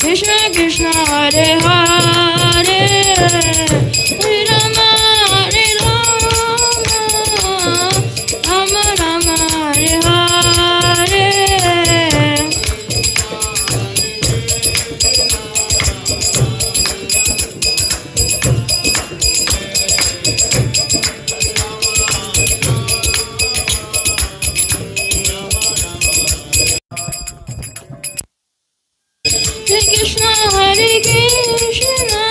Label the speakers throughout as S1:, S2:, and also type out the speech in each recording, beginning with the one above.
S1: Krishna Krishna Hare Hare Hare Rama Hare Rama Rama Rama Hare Hare Krishna Hare Krishna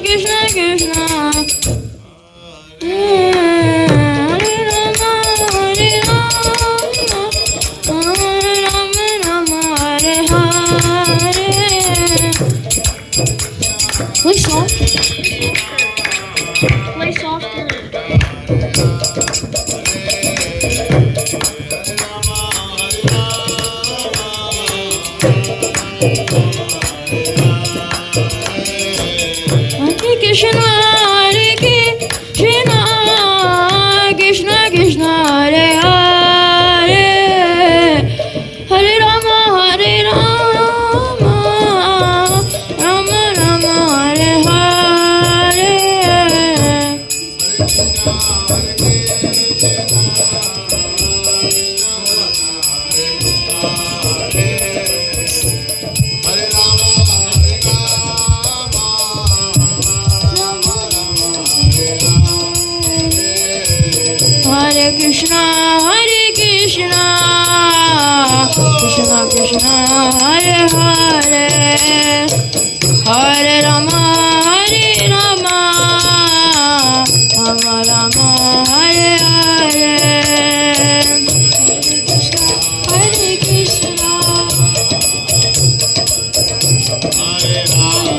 S1: Krishna Krishna Hare Rama Hare Rama Rama Rama Hare Hare. Play soft. Play softer. Krishna Hare Krishna Krishna Krishna Hare Hare Hare Rama Hare Rama Rama Rama Hare Hare Krishna Hare Krishna Krishna Krishna Hare Hare Hare Rama Hare Rama Rama Rama Hare Hare Hare Krishna Hare Rama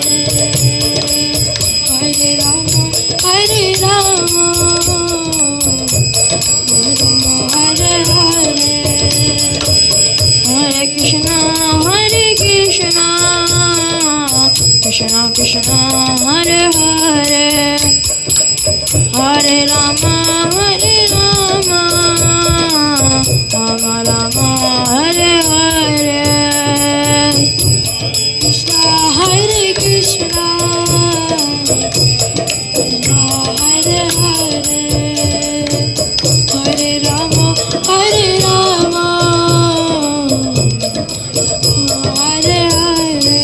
S1: Hare Rama Krishna Krishna Hare Hare Hare Rama Hare Rama Rama Rama Hare Hare Krishna Hare Krishna Hare Hare Hare Rama Hare Rama Hare Hare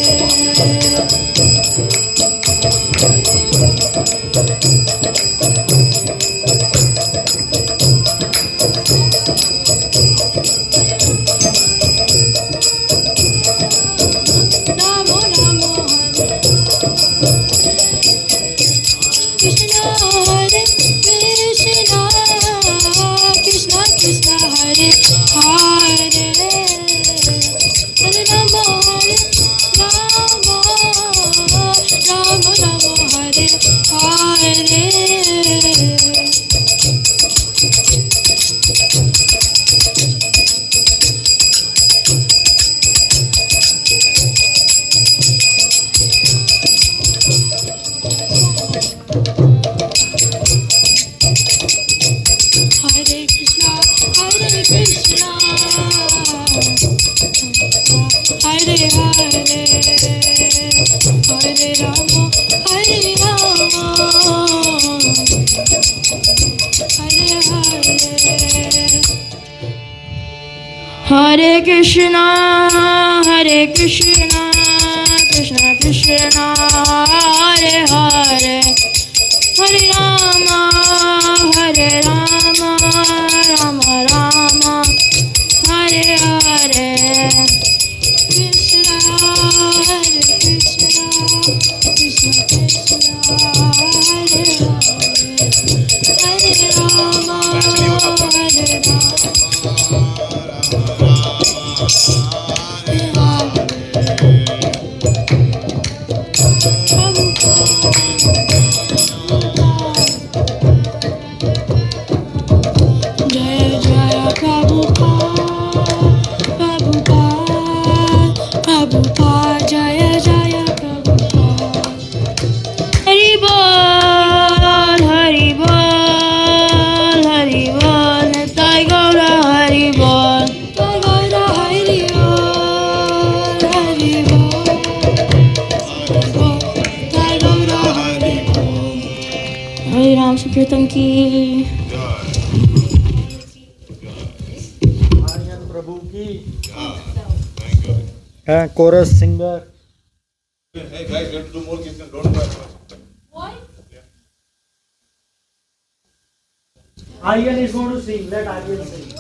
S1: Hare Krishna Hare Krishna Krishna Krishna Hare Hare Hare Rama Hare Rama Rama Rama Hare Hare Krishna Hare Krishna Krishna Krishna Hare Hare Hare Rama Hare Rama Tulasi Kirtan ki.
S2: Aryan Prabhu ki. Chorus singer.
S3: Hey guys, you have to do more Kirtan. Don't go.
S1: Why?
S2: Aryan is going to sing. Let Aryan sing.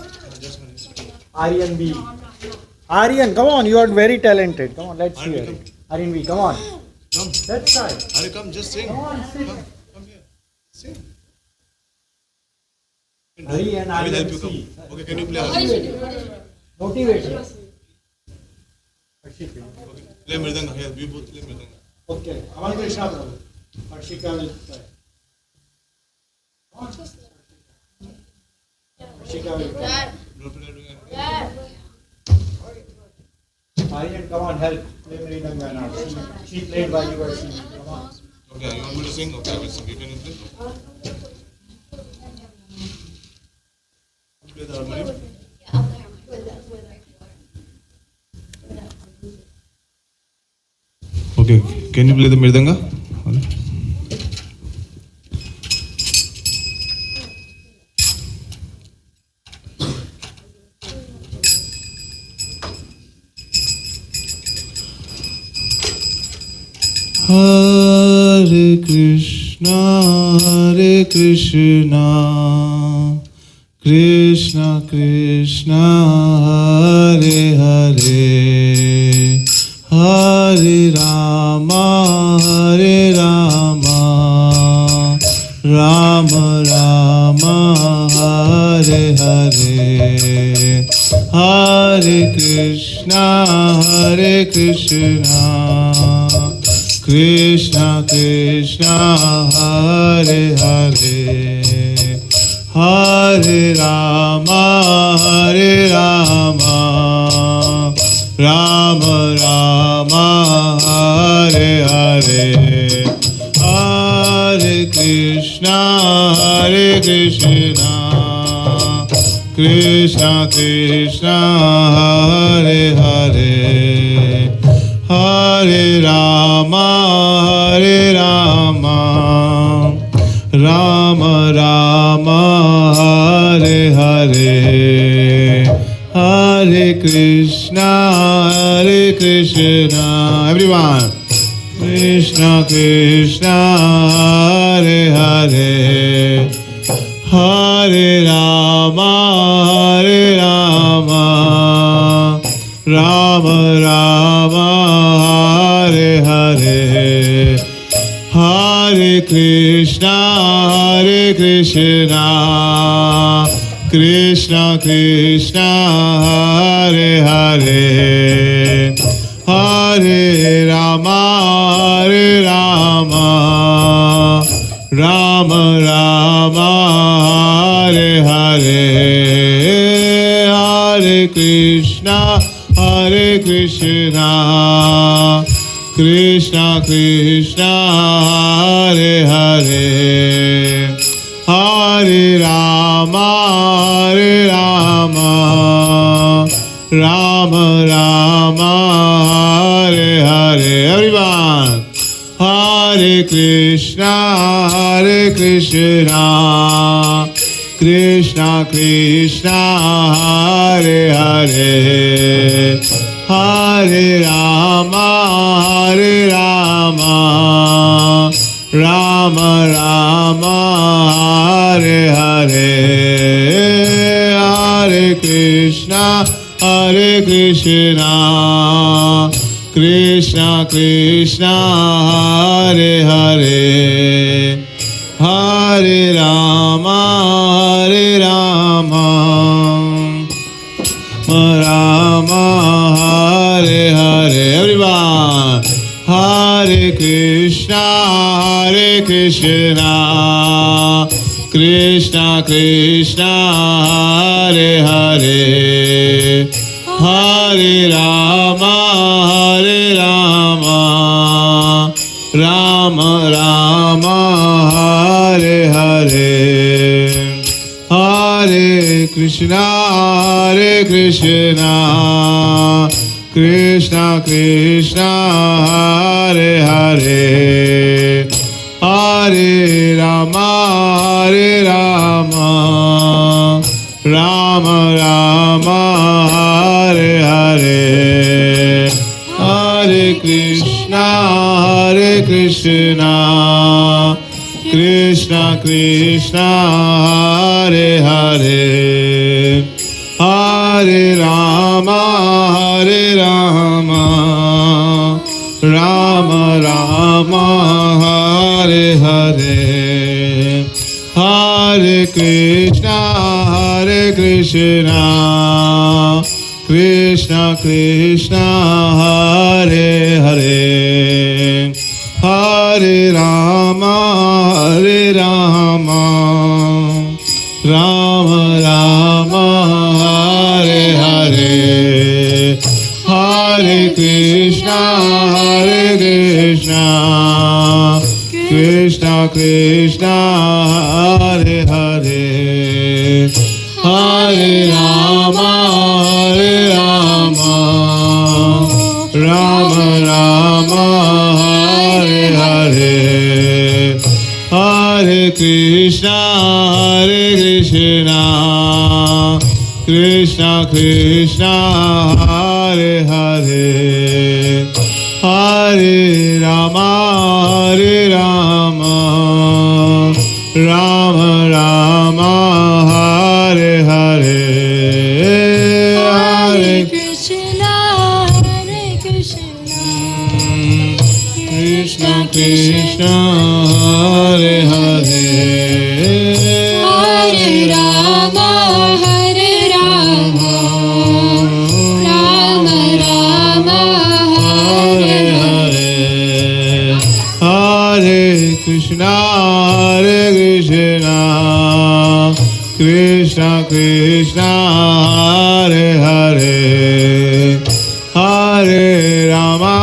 S2: Aryan B. Aryan, come on. You are very talented. Come on, let's hear it. Aryan B, come on.
S3: Come.
S2: Let's try.
S3: Hare, come, just sing.
S2: Come on, sing.
S3: Come here. Sing.
S2: Hari and
S3: I will
S2: Aryan
S3: help you.
S2: C.
S3: Come. Okay, can you play Hari?
S2: Motivate him.
S3: Okay. Play Mridanga. Here, you both play Mridanga.
S2: Okay. Amal Krishna Prabhu. Harshika will play. Harshika will play.
S3: Don't play doing anything.
S2: Aryan, come on, help. Play Mridanga now. She played while you were singing. Come on.
S3: Okay, you want me to sing? Okay, I will sing. You can play. Play the harmonium. Okay, can you play the Mridanga? Hare Krishna, Krishna Krishna, Hare Hare, Hare Rama, Rama Rama, Hare Hare, Hare Krishna, Krishna Krishna, Hare Hare, Hare Rama, Rama Rama, Hare Hare, Hare Krishna, Krishna Krishna, Hare Hare, Hare Rama, Rama Rama, Hare Hare, Hare Krishna, everyone, Krishna Krishna, Hare Hare, Hare Rama, Rama Rama, Hare Hare, Hare Krishna, Krishna Krishna, Hare Hare, Hare Rama, Rama Rama, Hare Hare, Hare Krishna, Krishna Krishna, Hare Hare, Hare Rama, Rama Rama, Hare Hare, everyone, Hare Krishna, Krishna Krishna, Hare Hare, Hare Rama, Rama Rama, Hare Hare, Hare Krishna, Krishna Krishna, Hare Hare, Hare Rama, Rama, Hare Hare, everyone, Hare Krishna, Krishna Krishna, Hare Hare, Hare Rama, Rama Rama, Hare Hare, Hare Krishna, Krishna Krishna, Hare Hare, Hare Rama, Hare Rama, Rama Rama, Hare Hare, Hare Krishna, Hare Krishna, Krishna Krishna, Hare Hare, Hare Rama, Hare Rama, Rama Rama, Hare Hare, Hare Krishna, Hare Krishna, Krishna Krishna, Hare Hare, Hare Rama, Hare Rama, Rama Rama, Hare Hare, Hare Krishna, Hare Krishna, Krishna Krishna, Hare Hare, Hare Rama, Hare Rama, Rama Rama, Hare Hare, Hare Krishna, Hare Krishna, Krishna Krishna, Hare Hare, Hare Rama, Hare Rama, Rama Rama, Hare Hare, Hare
S1: Krishna, Hare Krishna,
S3: Krishna Krishna, Hare Hare,
S1: Hare Rama, Hare Rama, Rama Rama, Hare
S3: Hare Hare, Krishna, Hare Krishna, Krishna Krishna, Hare Hare, Hare Rama, Hare Rama, Rama Rama, Hare Hare, Hare Krishna, Hare Krishna, Krishna Krishna, Hare Hare,
S1: Hare Rama,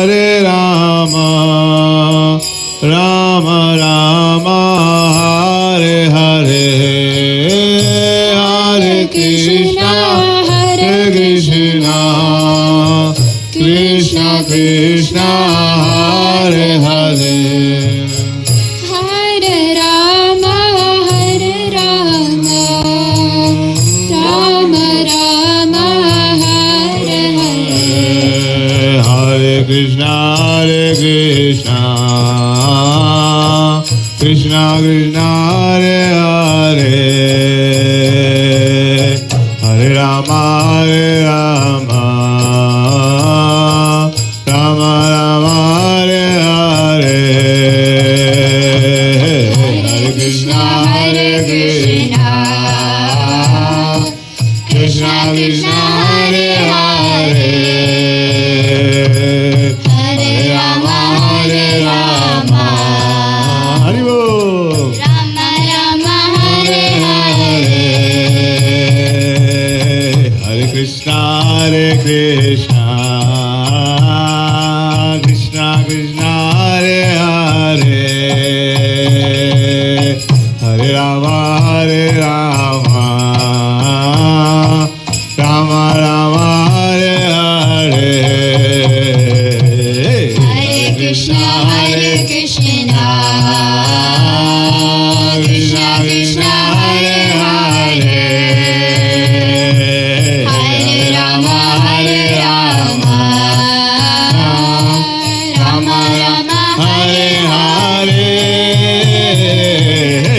S1: Hare Rama, Rama Rama, Hare Hare,
S3: Hare Krishna, Hare Krishna, Krishna Krishna, Hare Hare, Hare Rama, Hare Rama, Rama Rama, Hare Hare, Hare Krishna, Hare Krishna, Krishna Krishna, Hare Hare,
S1: Hare Rama, Hare Rama,
S3: Hari Bol.
S1: Rama Rama, Hare Hare,
S3: Hare Krishna, Hare Krishna, Krishna Krishna, Hare Hare, Hare Rama, Hare Rama, Rama Rama, Hare Hare,
S1: Hare Krishna, Hare Krishna, Krishna Krishna, Hare Hare, Hare Rama, Hare Rama, Rama Rama,
S3: Hare Hare,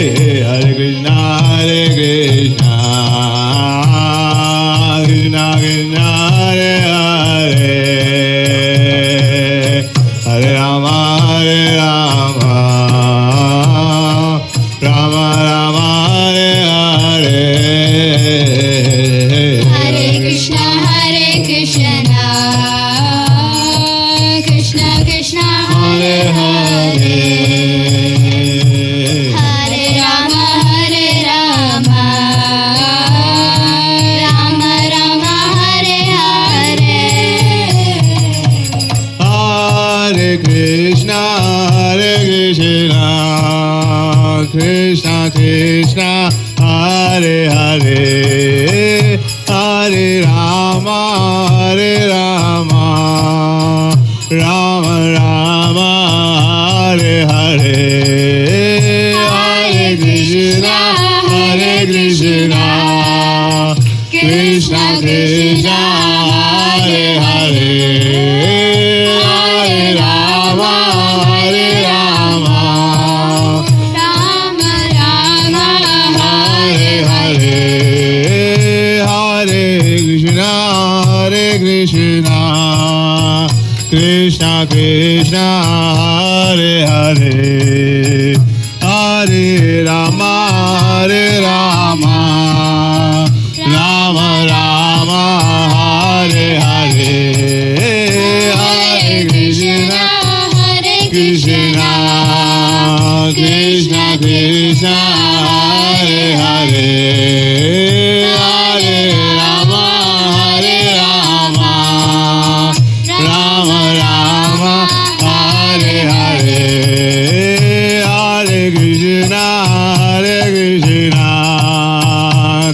S3: Hare Krishna, Hare Krishna, Krishna Krishna, Hare Hare, Hare Rama, Hare Rama, Rama Rama, Hare Hare,
S1: Hare Krishna, Hare Krishna, Krishna Krishna, Hare Hare, Hare Rama, Hare Rama, Rama Rama, Hare Hare,
S3: Hare Krishna, Hare Krishna, Krishna Krishna, Hare Hare, Hare Rama, Hare Rama, Rama Rama, Hare Hare, Hare Krishna Hare Hare Hare Rama Hare Rama Rama Rama Hare Hare Hare Krishna Krishna Krishna Krishna Hare Hare Hare Rama Hare Rama Rama Rama Hare Hare Hare Krishna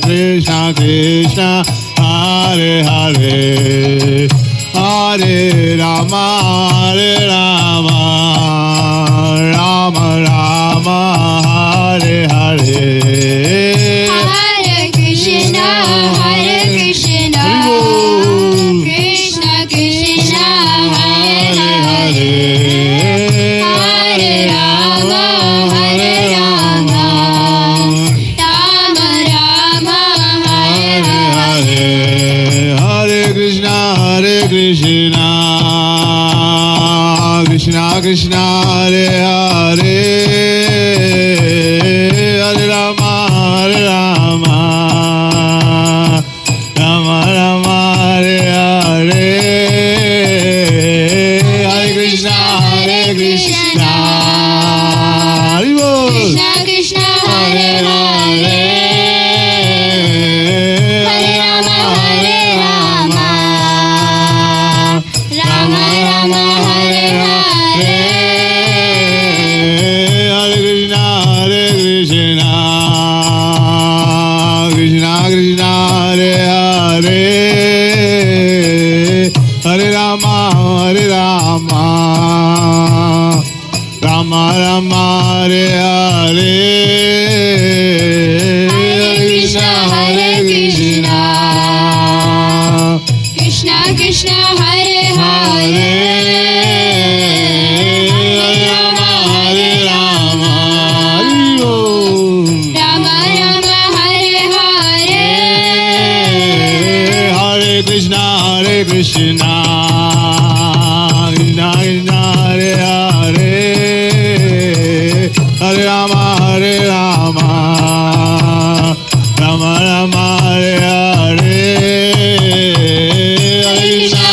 S3: Krishna Krishna Hare Hare Hare Rama Hare Rama Rama Rama Hare Hare
S1: Hare Krishna Krishna Krishna Hare Hare Hare Rama Hare Rama Rama Rama Hare Hare
S3: Hare Krishna Krishna Krishna Hare Hare Hare Rama Rama Rama Hare Hare Hare Krishna Hari Bol.
S1: Krishna Krishna Hare Hare Hare Rama Rama Rama Hare Hare
S3: Hare Krishna Krishna Krishna Hare Hare Hare Rama Rama Rama Hare Hare Hare Krishna
S1: Krishna Krishna Hare Hare
S3: Hare Rama Hari Bol.
S1: Rama Rama Hare Hare
S3: Hare Krishna Krishna Krishna Hare Hare Hare Rama Rama Rama Hare Hare Hare Krishna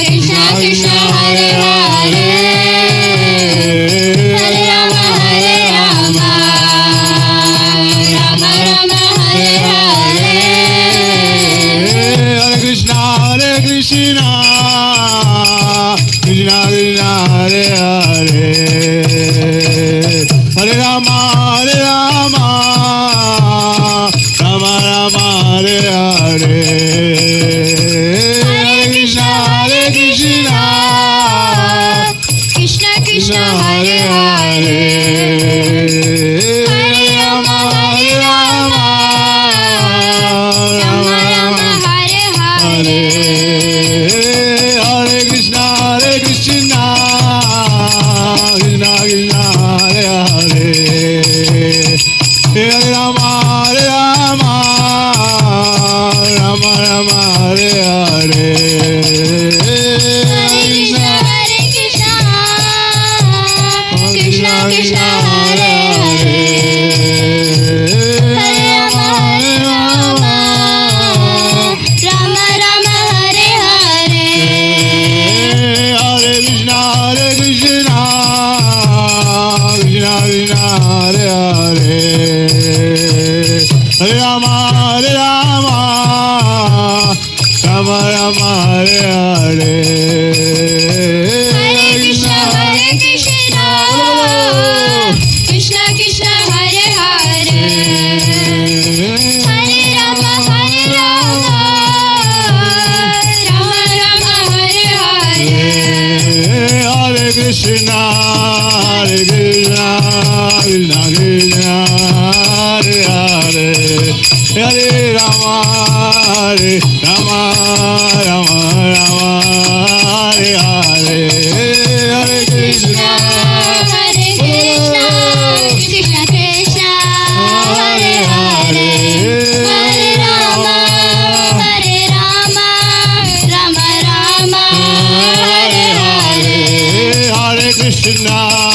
S1: Krishna Krishna Hare Hare Hare Rama Rama Rama Hare Hare
S3: Hare Krishna Krishna Krishna Hare Hare Hare Rama Rama Rama Hare Hare Hare Krishna
S1: Krishna Krishna Hare
S3: Hare Hare Rama
S1: Rama Rama Hare Hare
S3: Hare Krishna Krishna Krishna Hare Hare Hare Rama Rama Rama Hare Hare
S1: Hare Krishna Krishna Krishna Hare Hare Hare Rama Rama Rama Hare Hare
S3: Hare Krishna Krishna Krishna Hare Hare Hare Rama Rama Rama Hare Hare
S1: Hare Krishna Krishna Krishna Hare Hare Hare Rama Rama Rama Hare Hare
S3: Hare Krishna Krishna Krishna Hare Hare Hare Rama Rama Rama Hare Hare Hare Krishna
S1: Krishna Krishna Hare Hare Hare Rama Rama Rama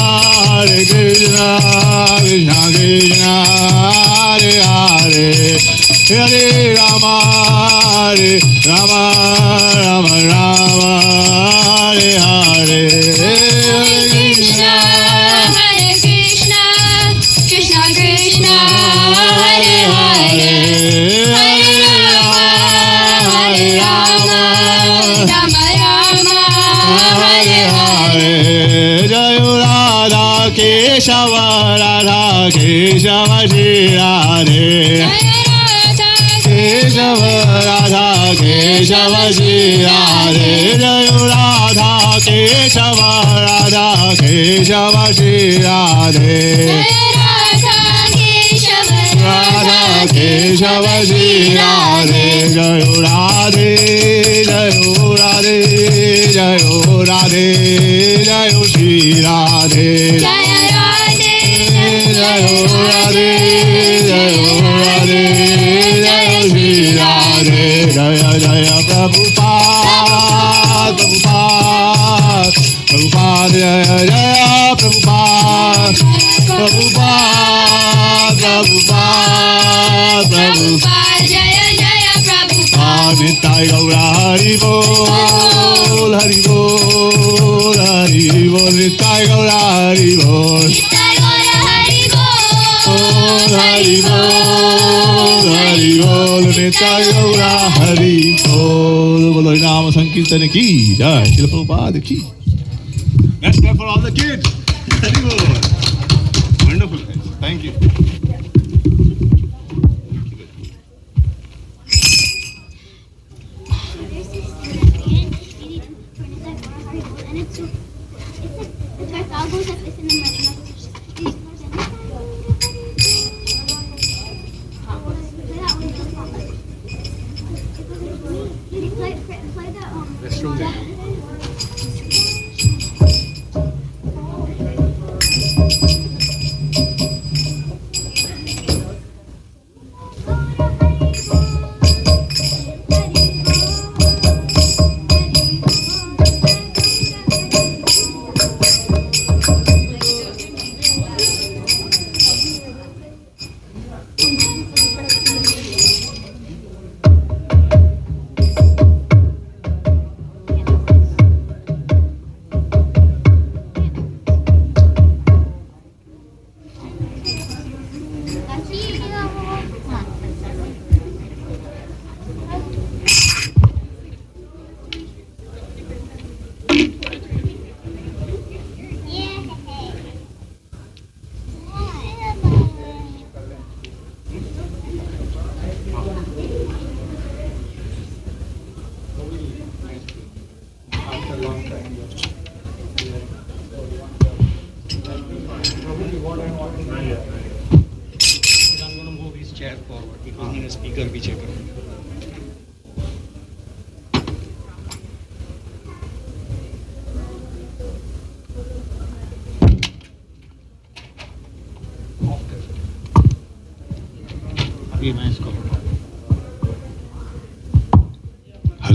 S3: Hare Krishna, Krishna Krishna, Hare Hare, Hare Rama, Hare Rama, Rama Rama, Hare Hare, Hare Krishna,
S1: Hare Krishna, Krishna Krishna, Hare Hare, Hare Rama, Hare Rama, Rama Rama, Hare Hare.
S3: Jai Radha Keshava, Radha Keshava Shri Radhe. Keshava, Radha Keshava Shri Radhe. Jai Radha Keshava, Radha Keshava Shri Radhe. Radha Keshava Shri Radhe. Jai Radhe, Jai Radhe, Jai Radhe, Jai Shri Radhe. Jai Radhe, Jai Radhe, Jai Shri Radhe. Jaya Jaya Prabhupada, Prabhupada, Prabhupada, Jaya Jaya Prabhupada, Prabhupada, Prabhupada, Prabhupada.
S1: Jaya Jaya Prabhupada.
S3: Nitai Gaura Hari Bol, Hari Bol, Hari Bol, Nitai Gaura Hari Bol. Hari Bol, Hari Bol, Nitai Gaura Hari Bol. Bolo Naam Sankirtan ki jai, Srila Prabhupada ki. Let's clap for all the kids. Hari Bol. Wonderful. Thank you.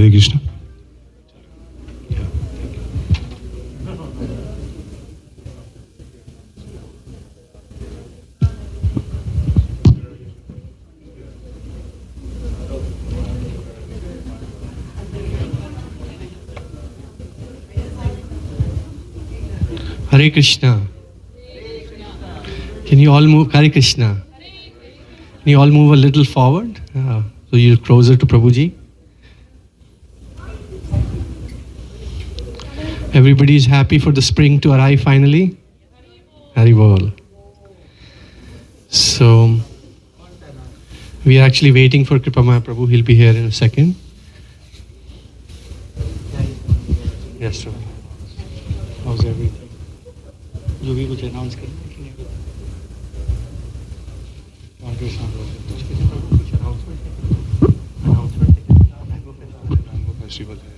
S3: Hare Krishna.
S4: Hare Krishna. Can you all move? Hare Krishna. Can you all move a little forward? So you're closer to Prabhuji. Everybody is happy for the spring to arrive finally. Hari Bol. So we are actually waiting for Kripamaya Prabhu. He'll be here in a second. Yes, sir. How's everything? जो भी कुछ announce करना है कि नहीं कुछ announcement
S3: festival है.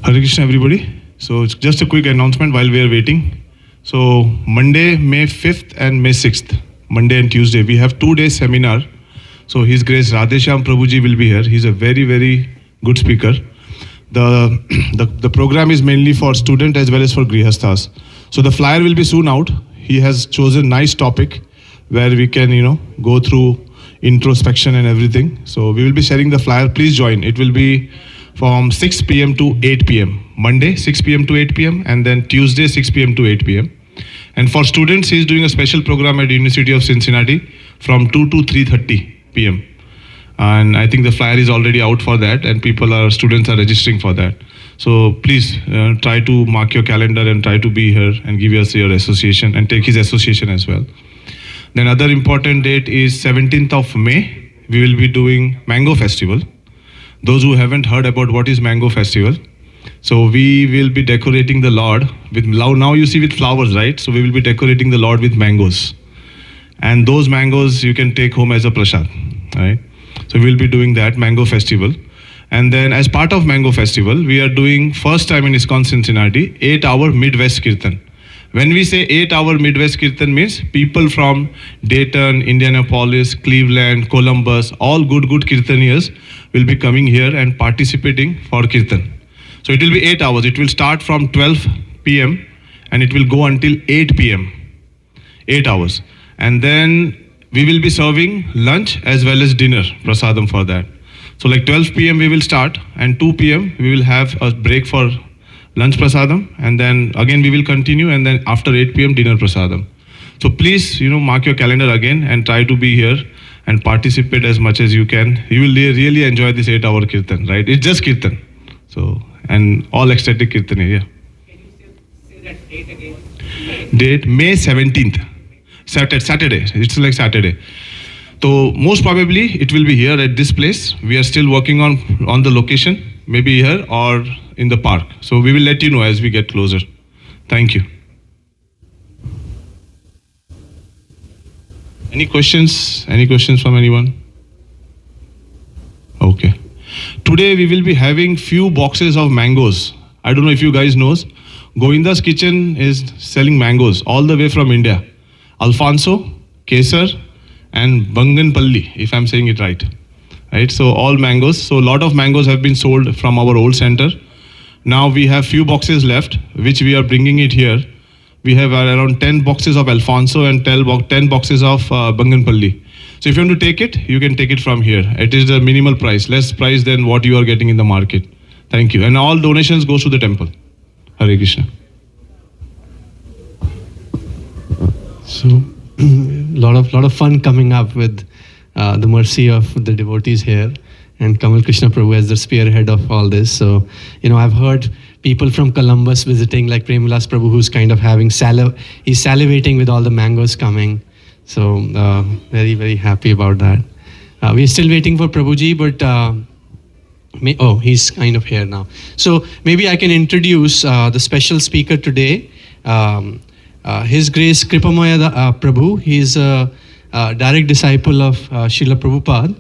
S3: Hare Krishna everybody. So it's just a quick announcement while we are waiting. So Monday, May 5th and May 6th, Monday and Tuesday, we have 2-day seminar. So His Grace Radheshyam Prabhuji will be here. He's a very, very good speaker. The program is mainly for student as well as for grihasthas. So the flyer will be soon out. He has chosen nice topic where we can, go through introspection and everything. So we will be sharing the flyer. Please join. It will be from 6 p.m. to 8 p.m. Monday 6 p.m. to 8 p.m. and then Tuesday 6 p.m. to 8 p.m. And for students, he is doing a special program at University of Cincinnati from 2 to 3:30 p.m. And I think the flyer is already out for that, and students are registering for that. So please try to mark your calendar and try to be here and give us your association and take his association as well. Then other important date is 17th of May. We will be doing Mango Festival. Those who haven't heard about what is Mango Festival, so we will be decorating the Lord with, now you see with flowers, right? So we will be decorating the Lord with mangoes. And those mangoes you can take home as a prasad, right? So we'll be doing that Mango Festival. And then as part of Mango Festival, we are doing first time in ISKCON Cincinnati, 8-hour Midwest Kirtan. When we say 8-hour Midwest Kirtan means people from Dayton, Indianapolis, Cleveland, Columbus, all good Kirtanias will be coming here and participating for Kirtan. So it will be 8 hours. It will start from 12 p.m. and it will go until 8 p.m. 8 hours. And then we will be serving lunch as well as dinner, prasadam for that. So like 12 p.m. we will start, and 2 p.m. we will have a break for lunch prasadam, and then again we will continue, and then after 8 p.m. dinner prasadam. So please, mark your calendar again and try to be here and participate as much as you can. You will really enjoy this 8-hour kirtan, right? It's just kirtan. So, and all ecstatic kirtan, yeah.
S5: Can you say that date again?
S3: Date May 17th. Saturday. It's like Saturday. So most probably it will be here at this place. We are still working on the location, maybe here or in the park. So we will let you know as we get closer. Thank you. Any questions? Any questions from anyone? Okay. Today we will be having few boxes of mangoes. I don't know if you guys knows. Govinda's Kitchen is selling mangoes all the way from India. Alfonso, Kesar, and Banganpalli, if I'm saying it right. Right, so all mangoes. So a lot of mangoes have been sold from our old center. Now we have few boxes left, which we are bringing it here. We have around 10 boxes of Alfonso and 10 boxes of Banganpalli. So if you want to take it, you can take it from here. It is the minimal price, less price than what you are getting in the market. Thank you. And all donations goes to the temple. Hare Krishna.
S6: So, lot of fun coming up with the mercy of the devotees here, and Kamal Krishna Prabhu as the spearhead of all this. So, I've heard people from Columbus visiting, like Premavilas Prabhu, who's kind of having he's salivating with all the mangoes coming. So, very, very happy about that. We're still waiting for Prabhuji, but he's kind of here now. So, maybe I can introduce the special speaker today. His Grace Kripamaya Prabhu. He's a direct disciple of Srila Prabhupada,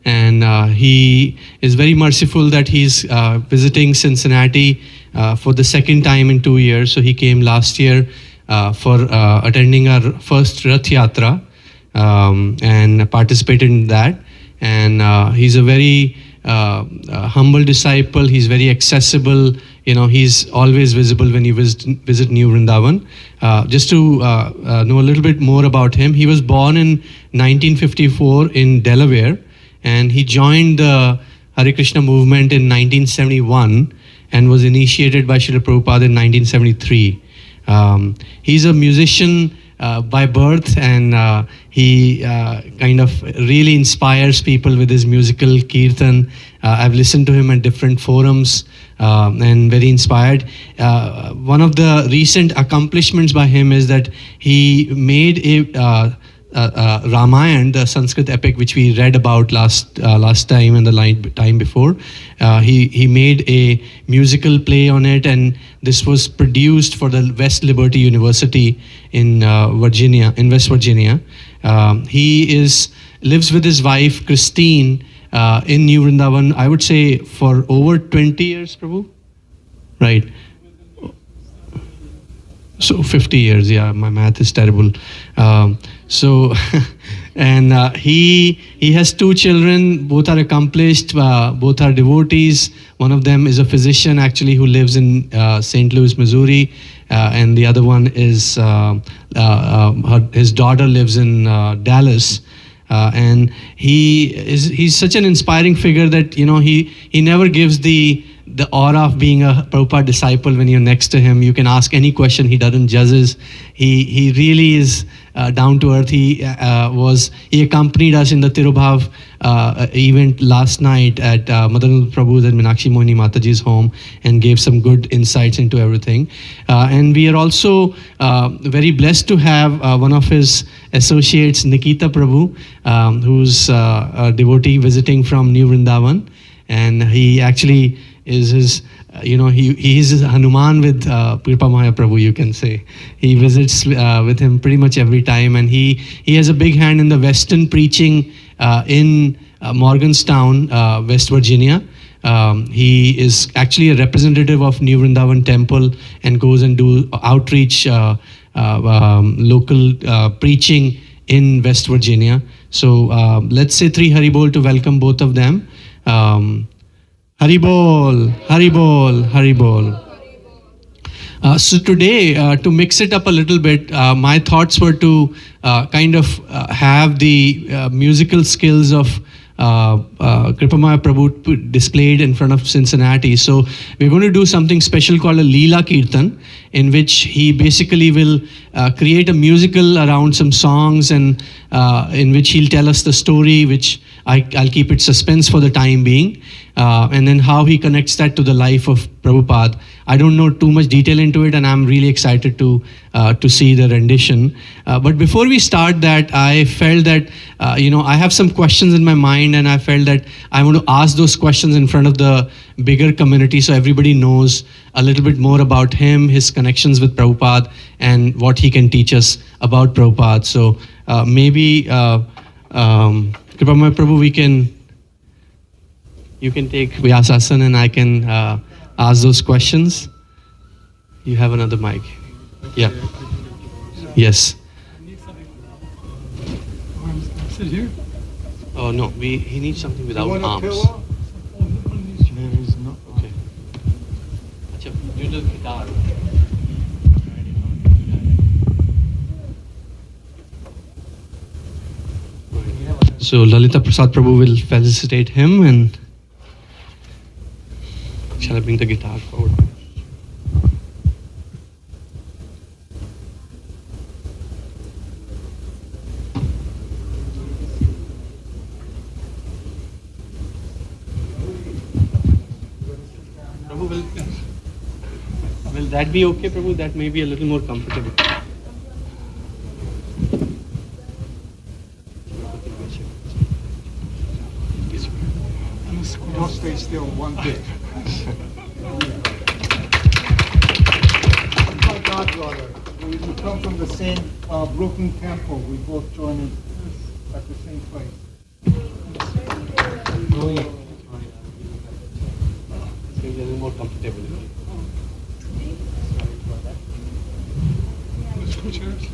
S6: and he is very merciful that he's visiting Cincinnati for the second time in 2 years. So he came last year for attending our first Rath Yatra and participated in that. And he's a very humble disciple. He's very accessible. He's always visible when you visit New Vrindavan. Just to know a little bit more about him, he was born in 1954 in Delaware, and he joined the Hare Krishna movement in 1971 and was initiated by Srila Prabhupada in 1973. He's a musician by birth, and he kind of really inspires people with his musical kirtan. I've listened to him at different forums and very inspired. One of the recent accomplishments by him is that he made a Ramayana, the Sanskrit epic, which we read about last time and the time before. He made a musical play on it, and this was produced for the West Liberty University in West Virginia. He lives with his wife Christine in New Vrindavan, I would say for over 20 years, Prabhu? Right. So 50 years, yeah, my math is terrible. So, and he has two children, both are accomplished, both are devotees. One of them is a physician actually who lives in St. Louis, Missouri, and the other one is, his daughter lives in Dallas. And he's such an inspiring figure that, you know, he never gives the aura of being a Prabhupada disciple when you're next to him. You can ask any question, he doesn't judges. He really is down to earth. He accompanied us in the Tirubhav event last night at Madanand Prabhu's and Meenakshi Mohini Mataji's home and gave some good insights into everything. And we are also very blessed to have one of his associates, Nikita Prabhu, who's a devotee visiting from New Vrindavan. And he actually is his, he is his Hanuman with Kripamaya Prabhu, you can say. He visits with him pretty much every time, and he has a big hand in the Western preaching in Morgantown, West Virginia. He is actually a representative of New Vrindavan Temple and goes and do outreach, local preaching in West Virginia. So let's say 3 Haribol to welcome both of them. Haribol, Haribol, Haribol. So today, to mix it up a little bit, my thoughts were to kind of have the musical skills of Kripamaya Prabhu displayed in front of Cincinnati. So we're going to do something special called a Leela Kirtan, in which he basically will create a musical around some songs, and in which he'll tell us the story, which I'll keep it suspense for the time being, and then how he connects that to the life of Prabhupada. I don't know too much detail into it, and I'm really excited to see the rendition. But before we start that, I felt that I have some questions in my mind, and I felt that I want to ask those questions in front of the bigger community, so everybody knows a little bit more about him, his connections with Prabhupada, and what he can teach us about Prabhupada. So maybe Kripamaya Prabhu, you can take Vyasasana, and I can ask those questions. You have another mic. Yeah. Yes.
S7: Sit here.
S6: Oh no, he needs something without
S7: You want a
S6: arms.
S7: pillow? There is no.
S6: Okay. Acha, you do guitar. So Lalita Prasad Prabhu will felicitate him, and shall I bring the guitar forward? Prabhu, will that be okay, Prabhu? That may be a little more comfortable.
S7: Don't stay still one bit. My goddaughter. We come from the same Brooklyn temple. We both joined at the same place.
S6: It's a little more comfortable.
S7: Let's go, church.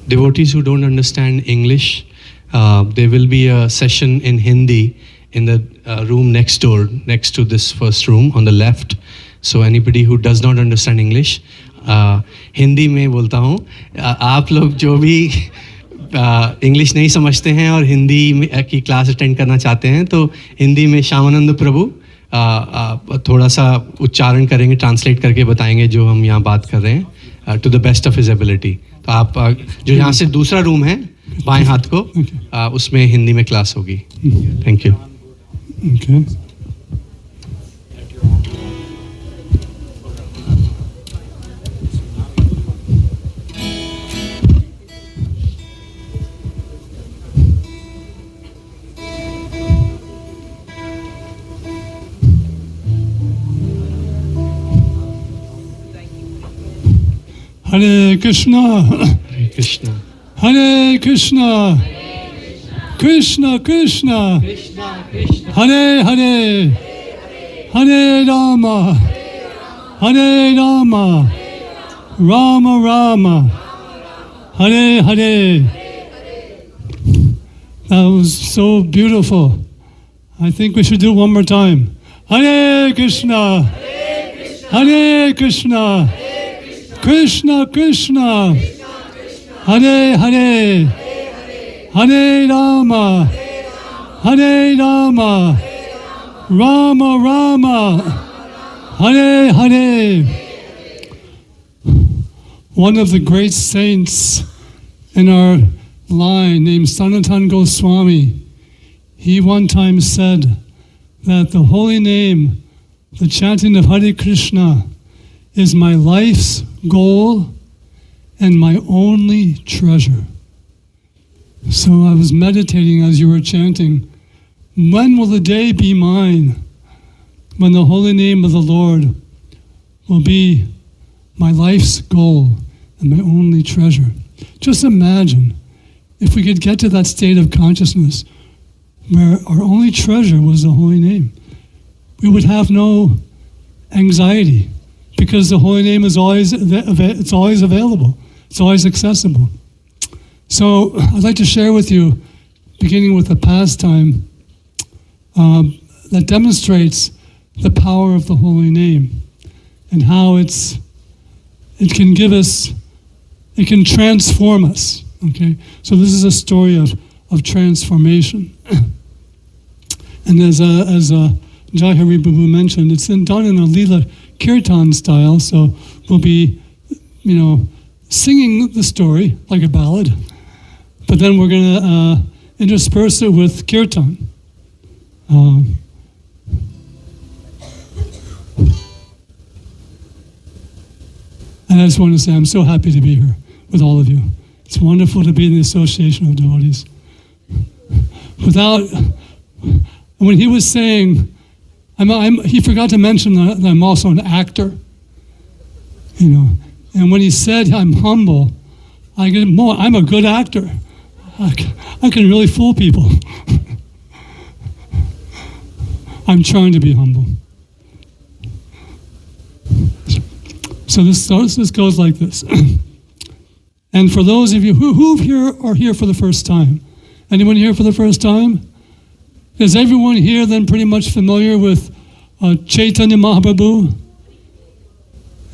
S6: Devotees who don't understand English, there will be a session in Hindi in the room next door, next to this first room on the left. So anybody who does not understand English, Hindi में बोलता हूँ, आप लोग जो भी English नहीं समझते हैं और हिंदी की क्लास अटेंड करना चाहते हैं, तो हिंदी में श्यामानंद प्रभु थोड़ा सा उच्चारण करेंगे, ट्रांसलेट करके बताएंगे जो हम यहाँ बात कर रहे हैं, to the best of his ability. तो आप जो यहाँ से दूसरा रूम है बाएं हाथ को, उसमें हिंदी में क्लास होगी. Thank you.
S7: Okay.
S8: Hare Krishna,
S6: Hare Krishna,
S8: Hare Krishna, Krishna Krishna,
S6: Krishna Krishna,
S8: Hare Hare, Hare Rama, Hare Rama, Rama Rama, Hare Hare. That was so beautiful. I think we should do it one more time. Hare Krishna, Hare Krishna, Krishna Krishna, Hare Hare, Hare Rama, Hare Rama, Rama Rama, Hare Hare. One of the great saints in our line named Sanatana Goswami, he one time said that the holy name, the chanting of Hare Krishna, is my life's goal and my only treasure. So I was meditating as you were chanting, when will the day be mine when the holy name of the Lord will be my life's goal and my only treasure? Just imagine if we could get to that state of consciousness where our only treasure was the holy name. We would have no anxiety because the holy name is always available. It's always accessible. So I'd like to share with you, beginning with a pastime that demonstrates the power of the holy name and how it can give us, it can transform us. Okay, so this is a story of transformation. And as Jai Hari Babu mentioned, it's done in a Leela Kirtan style, so we'll be, singing the story like a ballad, but then we're going to intersperse it with Kirtan. And I just want to say I'm so happy to be here with all of you. It's wonderful to be in the association of devotees. When he was saying, he forgot to mention that I'm also an actor, And when he said I'm humble, I get more. I'm a good actor. I can really fool people. I'm trying to be humble. So this goes like this. And for those of you who are here for the first time, anyone here for the first time? Is everyone here then pretty much familiar with Chaitanya Mahaprabhu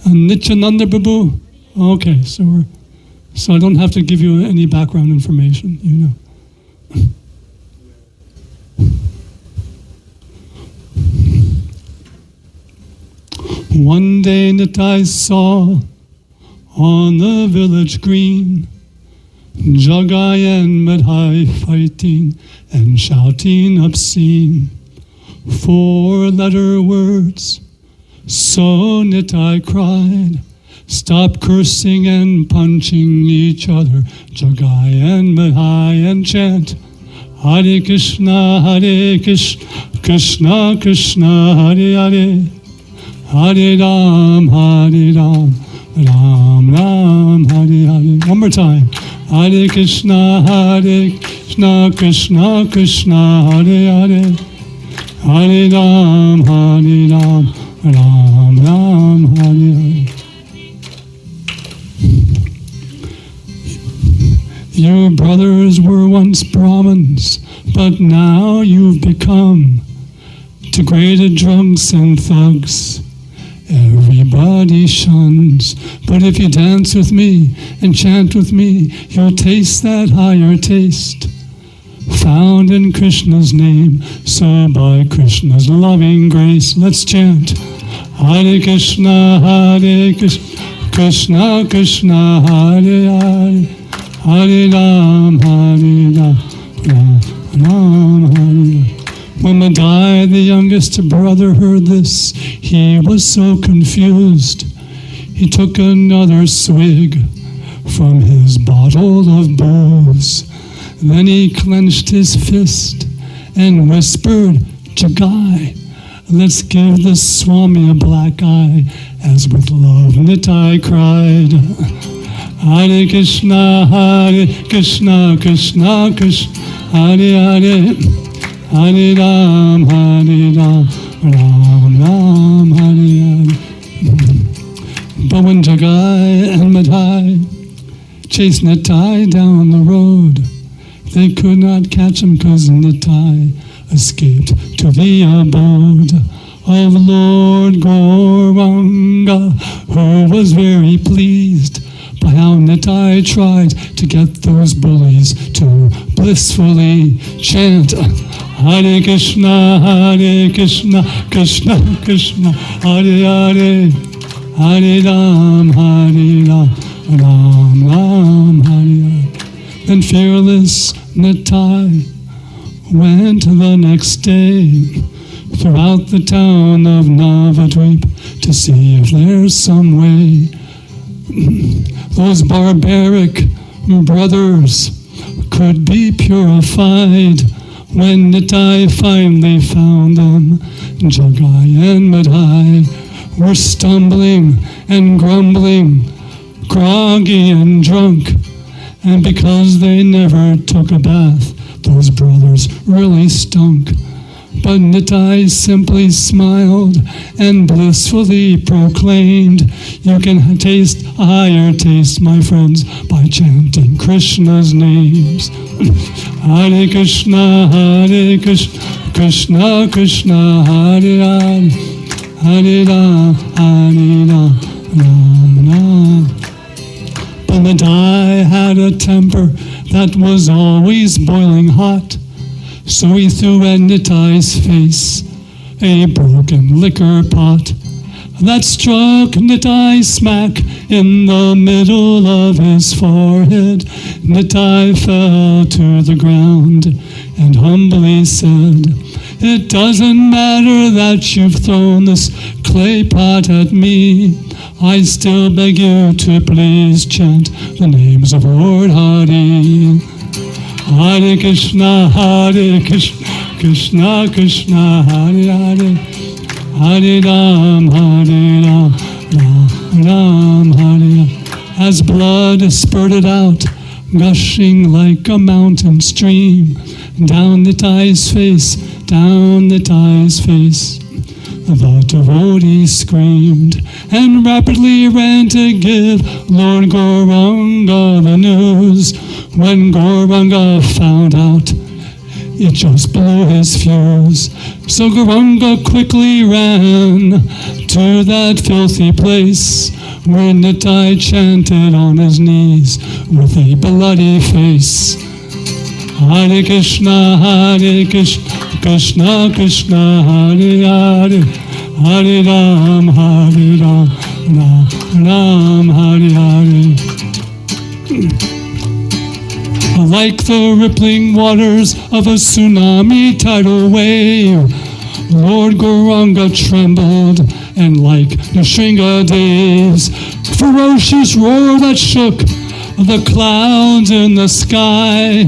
S8: and Nityananda Prabhu? Okay, so I don't have to give you any background information, One day Nitai saw on the village green Jagai and Madhai fighting and shouting obscene 4-letter words. So Nitai cried, stop cursing and punching each other, Jagai and Madhai, and chant Hare Krishna, Hare Krishna, Krishna Krishna, Hare Hare, Hare Ram, Hare Ram, Ram Ram, Hare Hare. One more time. Hare Krishna, Krishna Krishna, Hare Hare, Hare Ram, Ram Ram, Hare Hare. Your brothers were once Brahmins, but now you've become degraded drunks and thugs. Everybody shuns, but if you dance with me and chant with me, you'll taste that higher taste found in Krishna's name. So by Krishna's loving grace, let's chant Hare Krishna, Krishna Krishna, Hare Hare, Hare Ram, Ram Ram, Hare Hare. When Madai, the youngest brother, heard this, he was so confused. He took another swig from his bottle of booze. Then he clenched his fist and whispered, Jagai, Let's give the Swami a black eye, as with love Nitai cried. Hare Krishna, Krishna Krishna, Hare Hare, Hare Ram, Ram Ram, Hare Hare. But when Jagai and Madhai chased Nitai down the road, they could not catch him because Nitai escaped to the abode of Lord Gauranga, who was very pleased by how Nitai tried to get those bullies to blissfully chant Hare Krishna, Krishna Krishna, Hare Hare, Hare Ram, Ram Ram, Hare Hare. Then fearless Nitai went the next day throughout the town of Navadvipa to see if there's some way those barbaric brothers could be purified. When Nitai finally found them, Jagai and Madhai were stumbling and grumbling, groggy and drunk, and because they never took a bath, those brothers really stunk. But Nitai simply smiled and blissfully proclaimed, you can taste a higher taste, my friends, by chanting Krishna's names. Hare Krishna, Krishna Krishna, Hare Hare, Hare Ram, Ram Ram. But Nitai had a temper that was always boiling hot, so he threw at Nitai's face a broken liquor pot that struck Nitai smack in the middle of his forehead. Nitai fell to the ground and humbly said, it doesn't matter that you've thrown this clay pot at me. I still beg you to please chant the names of Lord Hare. Hare Krishna, Krishna Krishna, Hare Hare, Hare Ram, Ram Hare. As blood spurted out, gushing like a mountain stream, down Nitai's face, down Nitai's face, the devotee screamed and rapidly ran to give Lord Gauranga the news. When Gauranga found out, it just blew his fuse. So Gauranga quickly ran to that filthy place where Nitai chanted on his knees with a bloody face. Hare Krishna, Krishna Krishna, Hare Hare, Hare Ram, Ram Hare Hare. Like the rippling waters of a tsunami tidal wave, Lord Gauranga trembled, and like Nrsimhadev's ferocious roar that shook the clouds in the sky,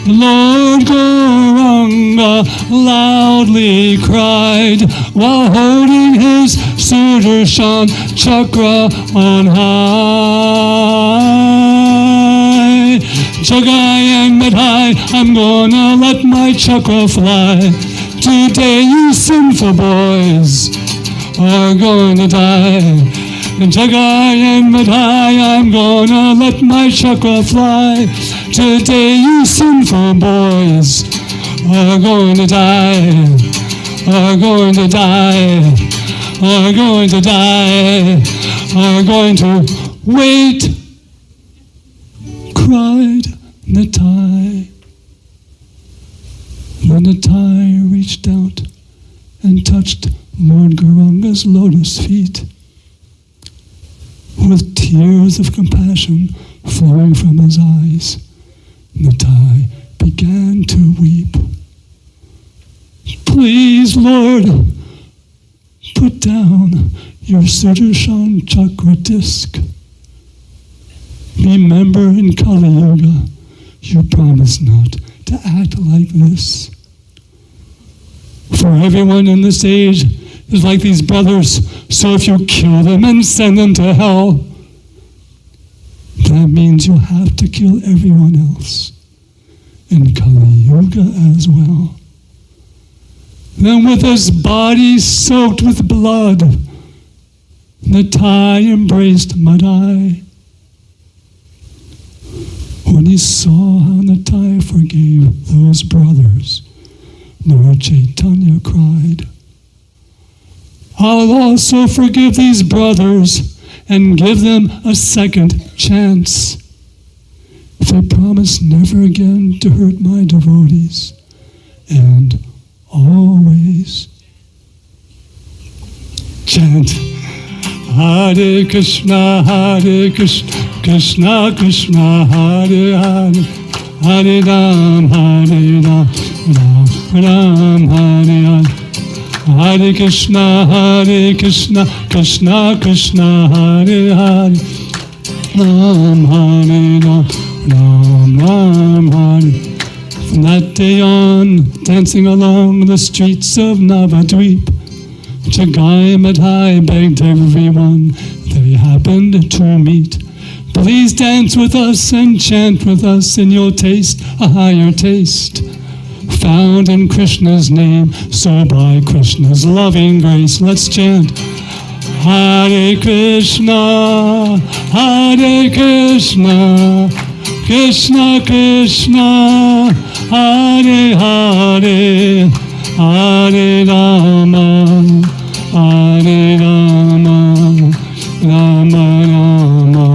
S8: Lord Gauranga loudly cried while holding his Sudarshan chakra on high. Jagai and Madhai, I'm gonna let my chakra fly. Today you sinful boys are going to die. Jagai and Madhai, I'm gonna let my chakra fly. Today you sinful boys are going to die, are going to die, are going to die, are going to wait, cried Nitai. Then Nitai reached out and touched Lord Gauranga's lotus feet. With tears of compassion flowing from his eyes, Nitai began to weep. Please, Lord, put down your Sudarshan chakra disc. Remember, in Kali Yuga, you promised not to act like this. For everyone in this age is like these brothers. So if you kill them and send them to hell, that means you'll have to kill everyone else in Kali Yuga as well. Then with his body soaked with blood, Nitai embraced Madai. When he saw how Nitai forgave those brothers, Lord Chaitanya cried, I'll also forgive these brothers and give them a second chance if they promise never again to hurt my devotees and always chant Hare Krishna, Krishna Krishna, Hare Hare, Hare Ram, Ram Hare Hare. Hare Krishna, Krishna Krishna, Hare Hare, Ram Hare Ram, Ram Hare. From that day on, dancing along the streets of Navadvipa, Jagai Madhai begged everyone they happened to meet, please dance with us and chant with us, and you'll taste a higher taste found in Krishna's name. So by Krishna's loving grace, let's chant Hare Krishna, Hare Krishna, Krishna Krishna, Hare Hare, Hare Rama, Hare Rama, Rama Rama,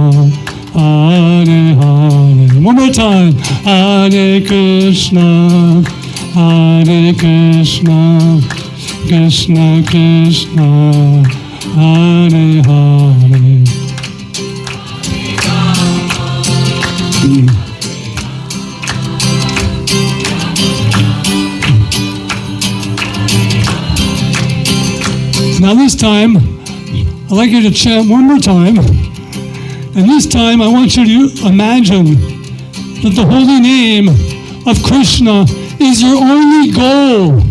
S8: Hare Hare. One more time. Hare Krishna, Hare Krishna, Krishna Krishna, Hare Hare. Now this time, I'd like you to chant one more time. And this time I want you to imagine that the holy name of Krishna is your only goal.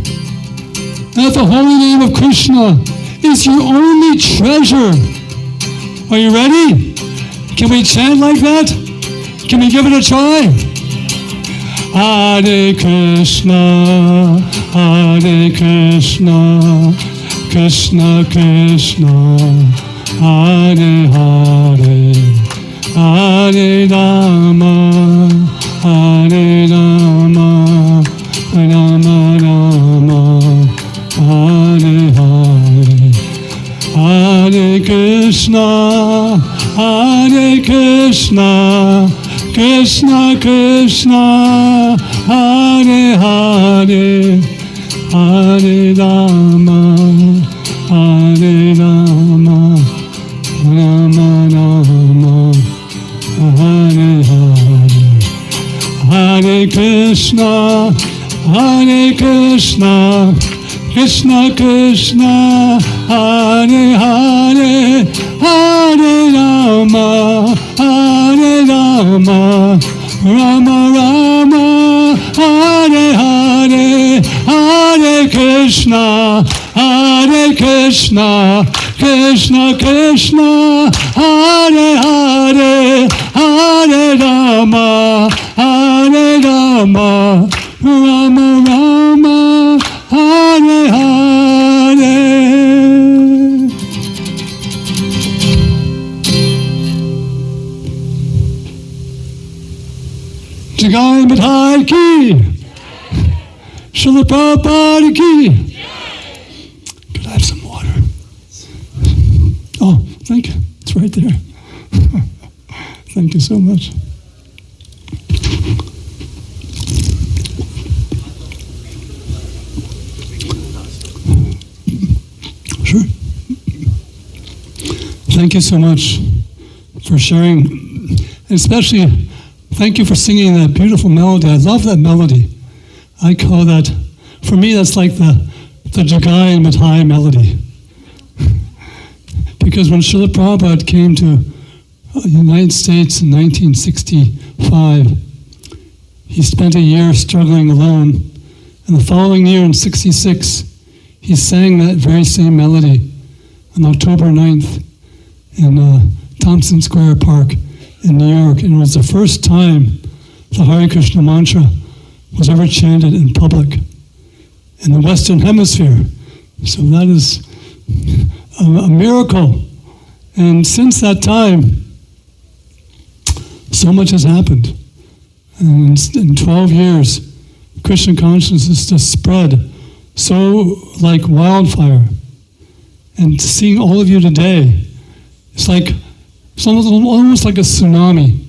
S8: That the holy name of Krishna is your only treasure. Are you ready? Can we chant like that? Can we give it a try? Hare Krishna, Hare Krishna, Krishna Krishna, Hare Hare, Hare Rama, Hare Rama, Rama Rama, Hare Hare. Hare Krishna, Hare Krishna, Krishna Krishna, Hare Hare, Hare Rama, Hare Rama, Rama Rama, Hare Hare. Hare Krishna, Hare Krishna, Krishna Krishna, Hare Hare, Hare Rama, Hare Rama, Rama Rama, Hare Hare. Hare Krishna, Hare Krishna, Krishna Krishna, Hare Hare, Hare Rama, Hare Rama, Rama Rama, Hare Hare. Jagai Madhai ki, Srila Prabhupada ki. Could I have some water? Oh, thank you. It's right there. Thank you so much. Sure. Thank you so much for sharing, and especially thank you for singing that beautiful melody. I love that melody. I call that, for me, that's like the Jagai and Madhai melody. Because when Srila Prabhupada came to the United States in 1965, he spent a year struggling alone. And the following year in 66, he sang that very same melody on October 9th in Thompson Square Park in New York. And it was the first time the Hare Krishna mantra was ever chanted in public in the Western Hemisphere. So that is a miracle. And since that time, so much has happened. And in 12 years, Christian consciousness just spread so like wildfire. And seeing all of you today, it's almost like a tsunami.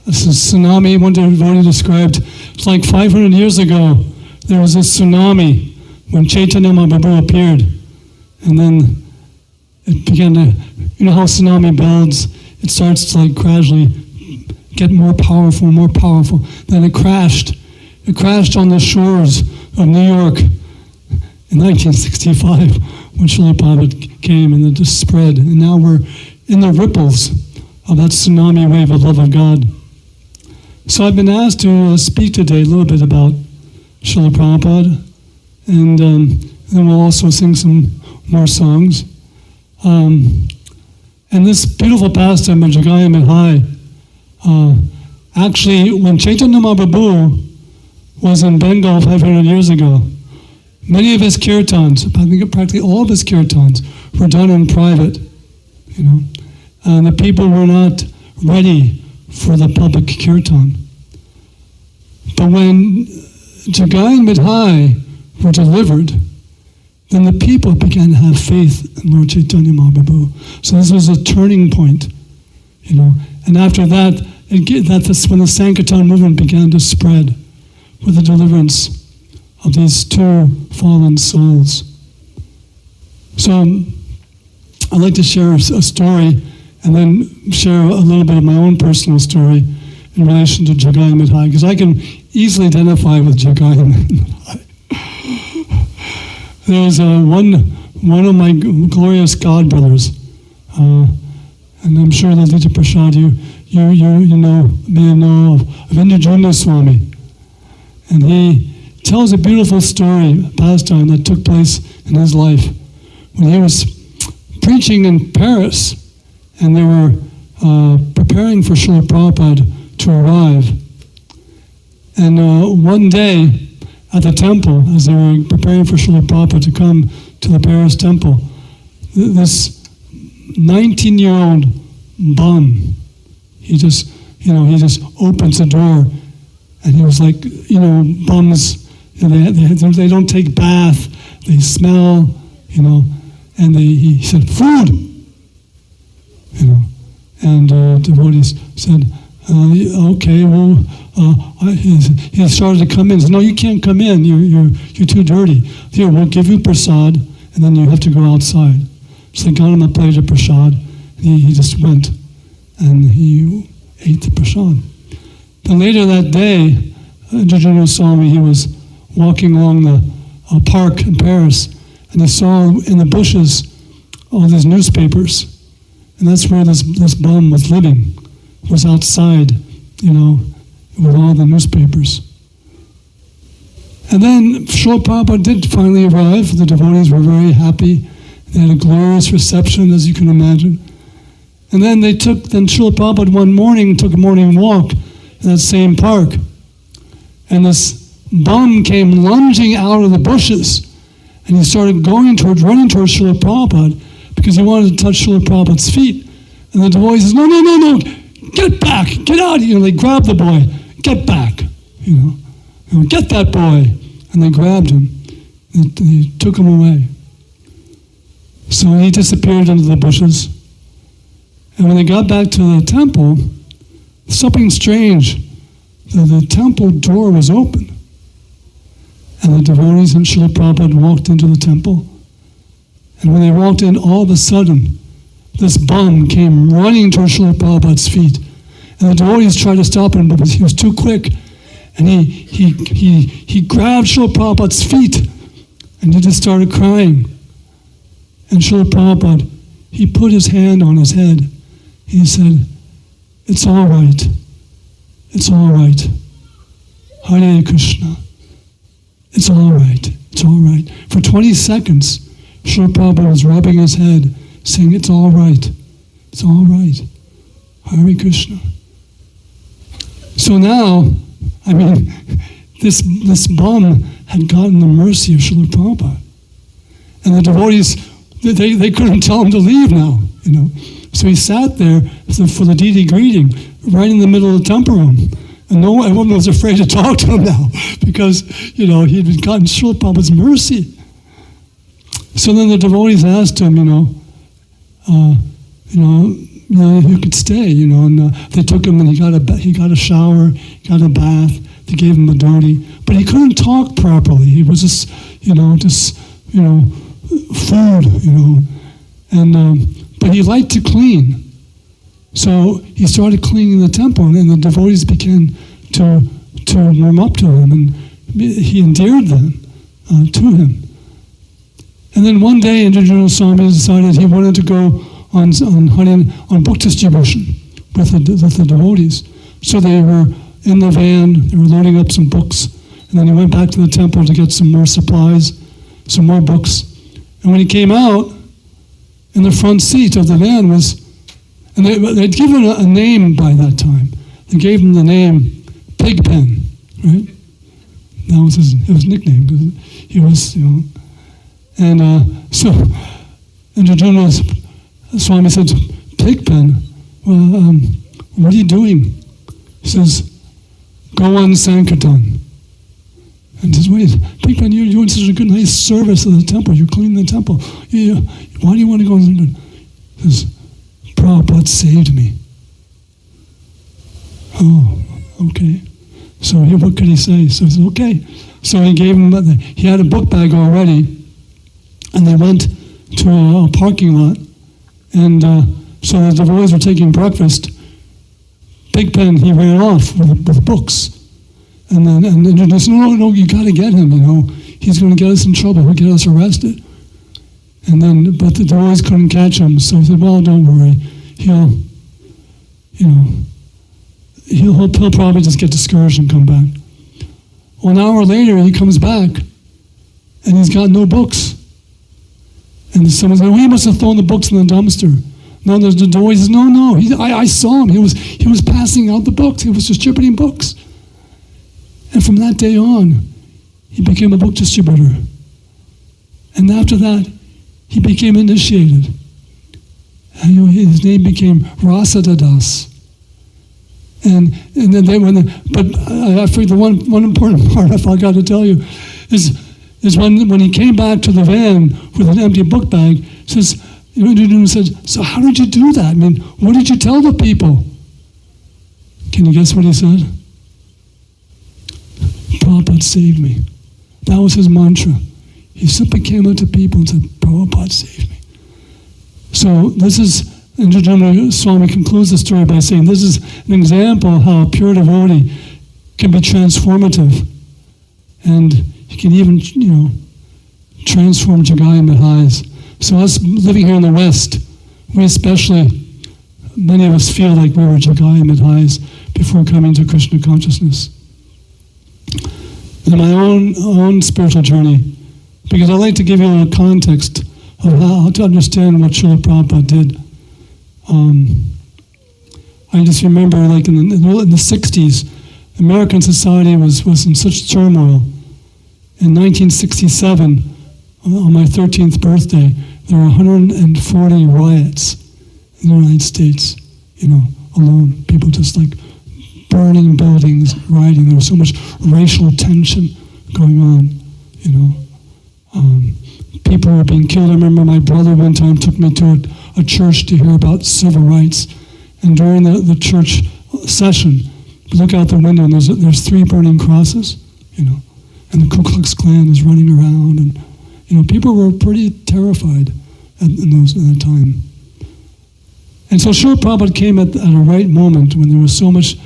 S8: This is tsunami, one devotee described, it's like 500 years ago, there was a tsunami when Chaitanya Mahaprabhu appeared. And then it began to, you know how tsunami builds, it starts to like gradually get more powerful. Then it crashed. It crashed on the shores of New York in 1965 when Srila Prabhupada came, and it just spread. And now we're in the ripples of that tsunami wave of love of God. So I've been asked to speak today a little bit about Srila Prabhupada, and then we'll also sing some more songs. And this beautiful pastime of Jagaya Mithai, actually, when Chaitanya Mahaprabhu was in Bengal 500 years ago, many of his kirtans, I think practically all of his kirtans, were done in private, you know, and the people were not ready for the public kirtan. But when Jagaya and Mithai were delivered, then the people began to have faith in Lord Chaitanya Mahaprabhu. So this was a turning point, you know. And after that, that's when the Sankirtan movement began to spread with the deliverance of these two fallen souls. So I'd like to share a story and then share a little bit of my own personal story in relation to Jagaya Mithai, because I can easily identify with Jagaya Mithai. There was one of my glorious godbrothers, and I'm sure that Lita Prasad, you may know of Indra Swami. And he tells a beautiful story, a pastime that took place in his life when he was preaching in Paris, and they were preparing for Srila Prabhupada to arrive. And one day at the temple, as they were preparing for Srila Prabhupada to come to the Paris temple, this 19-year-old bum, he just opens the door, and he was like, bums, they don't take bath, they smell, and he said, food, and devotees said, okay, well, he started to come in. He said, no, you can't come in. You're too dirty. Here, we'll give you prasad, and then you have to go outside. So they got him a plate of prasad. He just went, and he ate the prasad. Then later that day, Jajuna saw me. He was walking along the park in Paris, and he saw in the bushes all these newspapers, and that's where this bum was living. Was outside, with all the newspapers. And then Srila Prabhupada did finally arrive. The devotees were very happy. They had a glorious reception, as you can imagine. And then Srila Prabhupada one morning took a morning walk in that same park. And this bum came lunging out of the bushes. And he started running towards Srila Prabhupada because he wanted to touch Srila Prabhupada's feet. And the devotees says, no, get back, get out. They grabbed the boy, get back, get that boy. And they grabbed him, and they took him away. So he disappeared into the bushes. And when they got back to the temple, something strange, the temple door was open. And the devotees and Srila Prabhupada walked into the temple. And when they walked in, all of a sudden, this bum came running towards Srila Prabhupada's feet. And the devotees tried to stop him, but he was too quick. And he grabbed Srila Prabhupada's feet, and he just started crying. And Srila Prabhupada, he put his hand on his head. He said, it's all right. It's all right. Hare Krishna. It's all right. It's It's all right. For 20 seconds, Srila Prabhupada was rubbing his head, saying, it's all right. It's all right. Hare Krishna. So now, I mean, this bum had gotten the mercy of Srila Prabhupada. And the devotees, they couldn't tell him to leave now, you know. So he sat there for the deity greeting, right in the middle of the temple room. And everyone was afraid to talk to him now, because, you know, he had gotten Srila Prabhupada's mercy. So then the devotees asked him, you could stay, you know, and they took him and he got a shower, got a bath, they gave him the dhoti, but he couldn't talk properly. He was just food, you know, and but he liked to clean. So he started cleaning the temple, and then the devotees began to warm up to him, and he endeared them to him. And then one day, Indranjana Swami decided he wanted to go on book distribution with the devotees. So they were in the van, they were loading up some books, and then he went back to the temple to get some more supplies, some more books. And when he came out, in the front seat of the van was, and they'd given a name by that time. They gave him the name Pigpen, right? That was his nickname, because he was, you know. And so Indranjana Swami said, Pigpen, well, what are you doing? He says, go on Sankirtan. And he says, wait, Pigpen, you're doing such a good, nice service of the temple. You clean the temple. Why do you want to go on Sankirtan? He says, Prabhupada saved me. Oh, okay. So what could he say? So he said, okay. So he gave him, he had a book bag already, and they went to a parking lot, and so the devotees were taking breakfast. Pigpen, he ran off with books. And they said, no, you got to get him, you know. He's going to get us in trouble. He'll get us arrested. But the devotees couldn't catch him. So he said, well, don't worry. He'll probably just get discouraged and come back. Well, an hour later, he comes back, and he's got no books. And someone said, well, he must have thrown the books in the dumpster. No, the devotees says, no, I saw him. He was passing out the books. He was distributing books. And from that day on, he became a book distributor. And after that, he became initiated. And his name became Rasadadas. And then I forget the one important part I forgot to tell you is when he came back to the van with an empty book bag, he said, so how did you do that? I mean, what did you tell the people? Can you guess what he said? Prabhupada saved me. That was his mantra. He simply came up to people and said, Prabhupada saved me. So this is, Indranjana Swami concludes the story by saying, this is an example of how a pure devotee can be transformative. And he can even, transform Jagai Mihais. So us living here in the West, we especially, many of us feel like we were Jagai Mihais before coming to Krishna consciousness. In my own spiritual journey, because I like to give you a context of how to understand what Srila Prabhupada did. I just remember, like in the 60s, American society was in such turmoil. In 1967, on my 13th birthday, there were 140 riots in the United States, alone. People just like burning buildings, rioting. There was so much racial tension going on, People were being killed. I remember my brother one time took me to a church to hear about civil rights. And during the church session, we look out the window and there's 3 burning crosses, and the Ku Klux Klan is running around. And, people were pretty terrified at that time. And so Srila Prabhupada came at a right moment when there was so much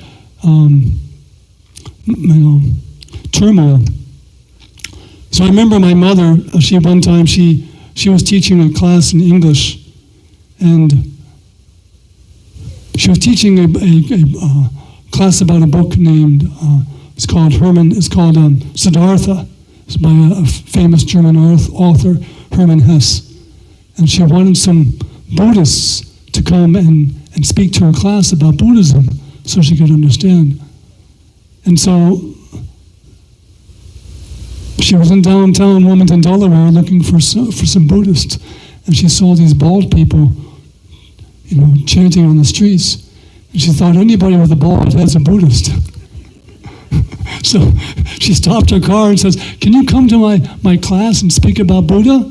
S8: turmoil. So I remember my mother, one time she was teaching a class in English, and she was teaching a class about a book named, it's called Siddhartha, It's by a famous German author, Hermann Hesse. And she wanted some Buddhists to come and speak to her class about Buddhism so she could understand. And so she was in downtown Wilmington, Delaware, looking for some Buddhists. And she saw these bald people, chanting on the streets. And she thought anybody with a bald head's a Buddhist. So she stopped her car and says, "Can you come to my class and speak about Buddha?"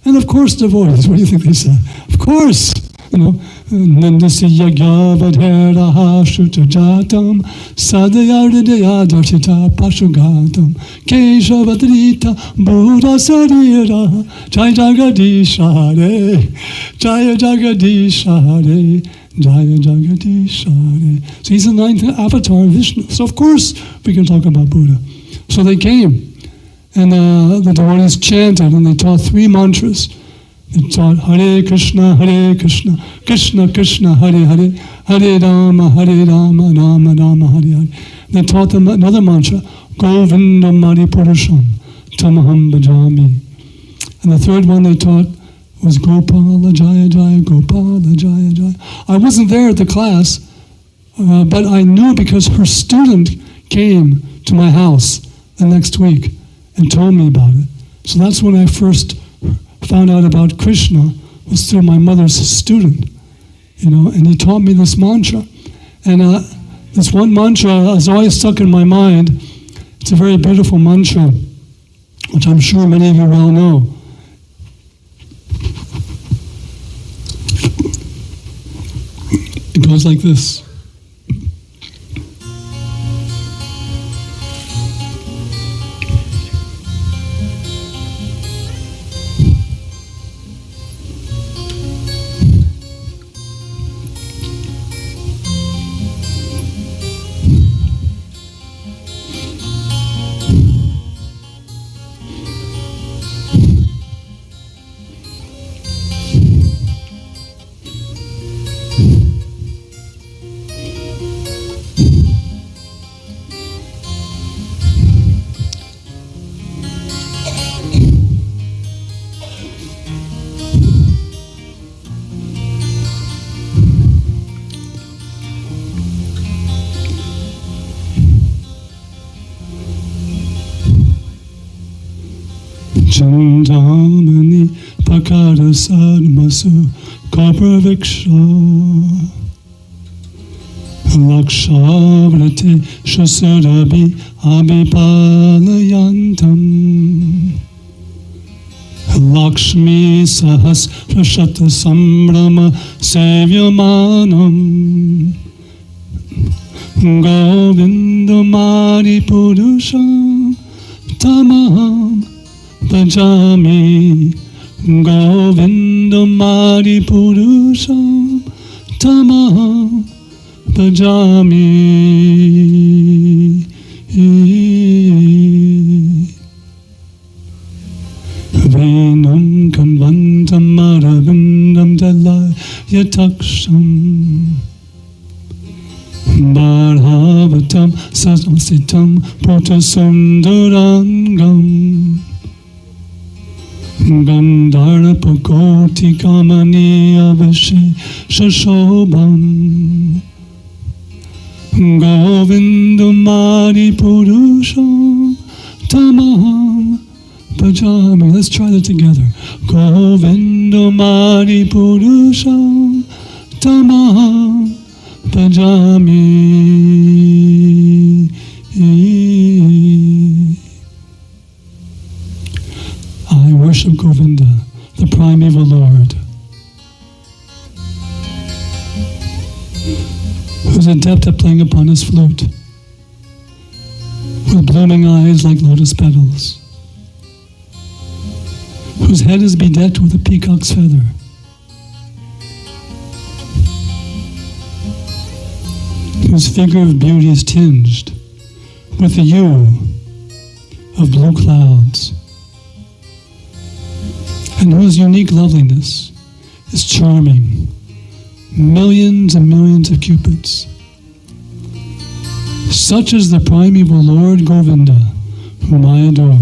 S8: And of course, devotees, what do you think they said? Of course, Nandasya Gyavadhera Shutajatam Sadayardaya Darshita Pashugatam Keshavadrita Buddha Sarira Jaya Jagadisha Hare Jaya Jagadisha Hare Jaya Jagadisha Hare. So he's the ninth avatar of Vishnu. So of course we can talk about Buddha. So they came, and the devotees chanted, and they taught 3 mantras. They taught Hare Krishna, Krishna Krishna, Hare Hare, Hare Rama, Rama Rama, Hare Hare. They taught them another mantra, Govinda Mari Purusham, Tamaham Bhajami. And the third one they taught was Gopala Jaya Jaya, Gopala Jaya Jaya. I wasn't there at the class, but I knew because her student came to my house the next week and told me about it. So that's when I first found out about Krishna, was through my mother's student, and he taught me this mantra. And this one mantra has always stuck in my mind. It's a very beautiful mantra, which I'm sure many of you well know. It goes like this. Chandamani Pakara Sadmasu Kapraviksha Lakshavrate Shasarabi Abhipalayantam Lakshmi Sahas Prashata Sambrama Sevyamanam Govindamari Purusham Tamaham Bhajami Govindamari Purusham Tamaham Bhajami Venam Kanvantam Maravindam Dalayataksam Bharavatam Sasitam Potasundarangam Gandharapakoti Kamani Avashe Shashobam Govindamari Purusham Tamaham Bhajami. Let's try that together. Govindamari Purusham Tamaham Bhajami. I worship Govinda, the primeval Lord, who's adept at playing upon his flute, with blooming eyes like lotus petals, whose head is bedecked with a peacock's feather, whose figure of beauty is tinged with the hue of blue clouds, and whose unique loveliness is charming millions and millions of cupids. Such is the primeval Lord Govinda, whom I adore.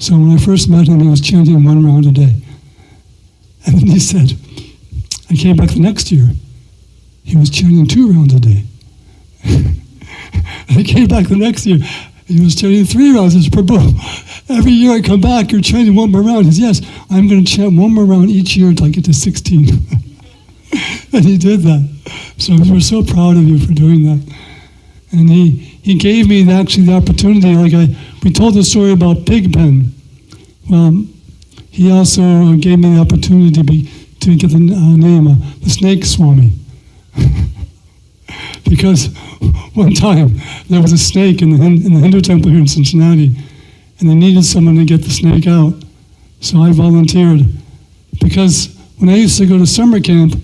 S8: So when I first met him, he was chanting 1 round a day. And then he said, I came back the next year, he was chanting 2 rounds a day. And I came back the next year, he was chanting 3 rounds. I said, Prabhu, every year I come back, you're chanting 1 more round. He says, yes, I'm going to chant 1 more round each year until I get to 16. And he did that. So we're so proud of you for doing that. And he gave me actually the opportunity, we told the story about Pigpen. Well, he also gave me the opportunity to get the name, the Snake Swami. Because one time there was a snake in the Hindu temple here in Cincinnati, and they needed someone to get the snake out. So I volunteered. Because when I used to go to summer camp,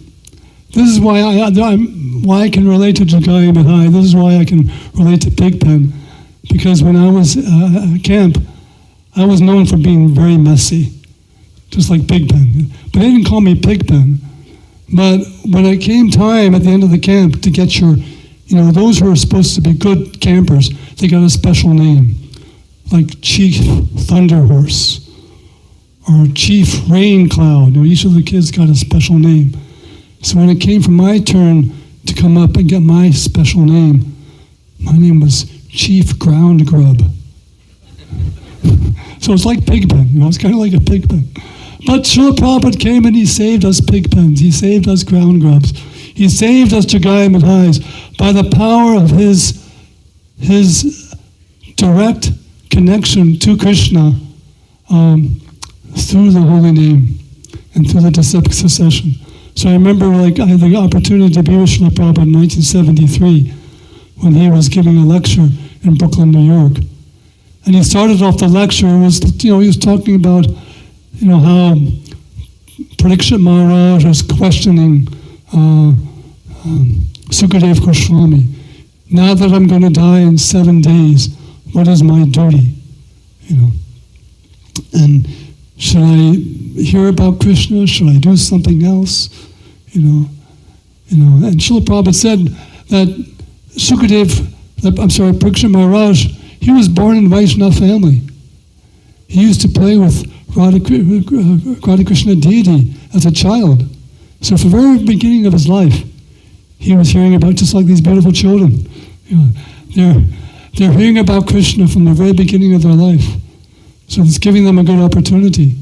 S8: this is why I can relate to Jagai Mahai. This is why I can relate to Pigpen. Because when I was at camp, I was known for being very messy, just like Pigpen. But they didn't call me Pigpen. But when it came time at the end of the camp to get those who are supposed to be good campers, they got a special name, like Chief Thunderhorse or Chief Rain Cloud. Each of the kids got a special name. So when it came for my turn to come up and get my special name, my name was Chief Ground Grub. So it's like Pigpen, it's kind of like a Pigpen. But Srila Prabhupada came and he saved us Pigpens, he saved us ground grubs, he saved us Jagai Madhais by the power of his direct connection to Krishna through the holy name and through the disciplic succession. So I remember I had the opportunity to be with Srila Prabhupada in 1973 when he was giving a lecture in Brooklyn, New York. And he started off the lecture, he was talking about, how Parikshit Maharaj was questioning Sukadev Goswami. Now that I'm going to die in 7 days, what is my duty? And should I hear about Krishna? Should I do something else? And Srila Prabhupada said that Parikshit Maharaj, he was born in a Vaishnava family. He used to play with Radha Krishna deity as a child. So from the very beginning of his life, he was hearing about, just like these beautiful children, they're hearing about Krishna from the very beginning of their life. So it's giving them a good opportunity.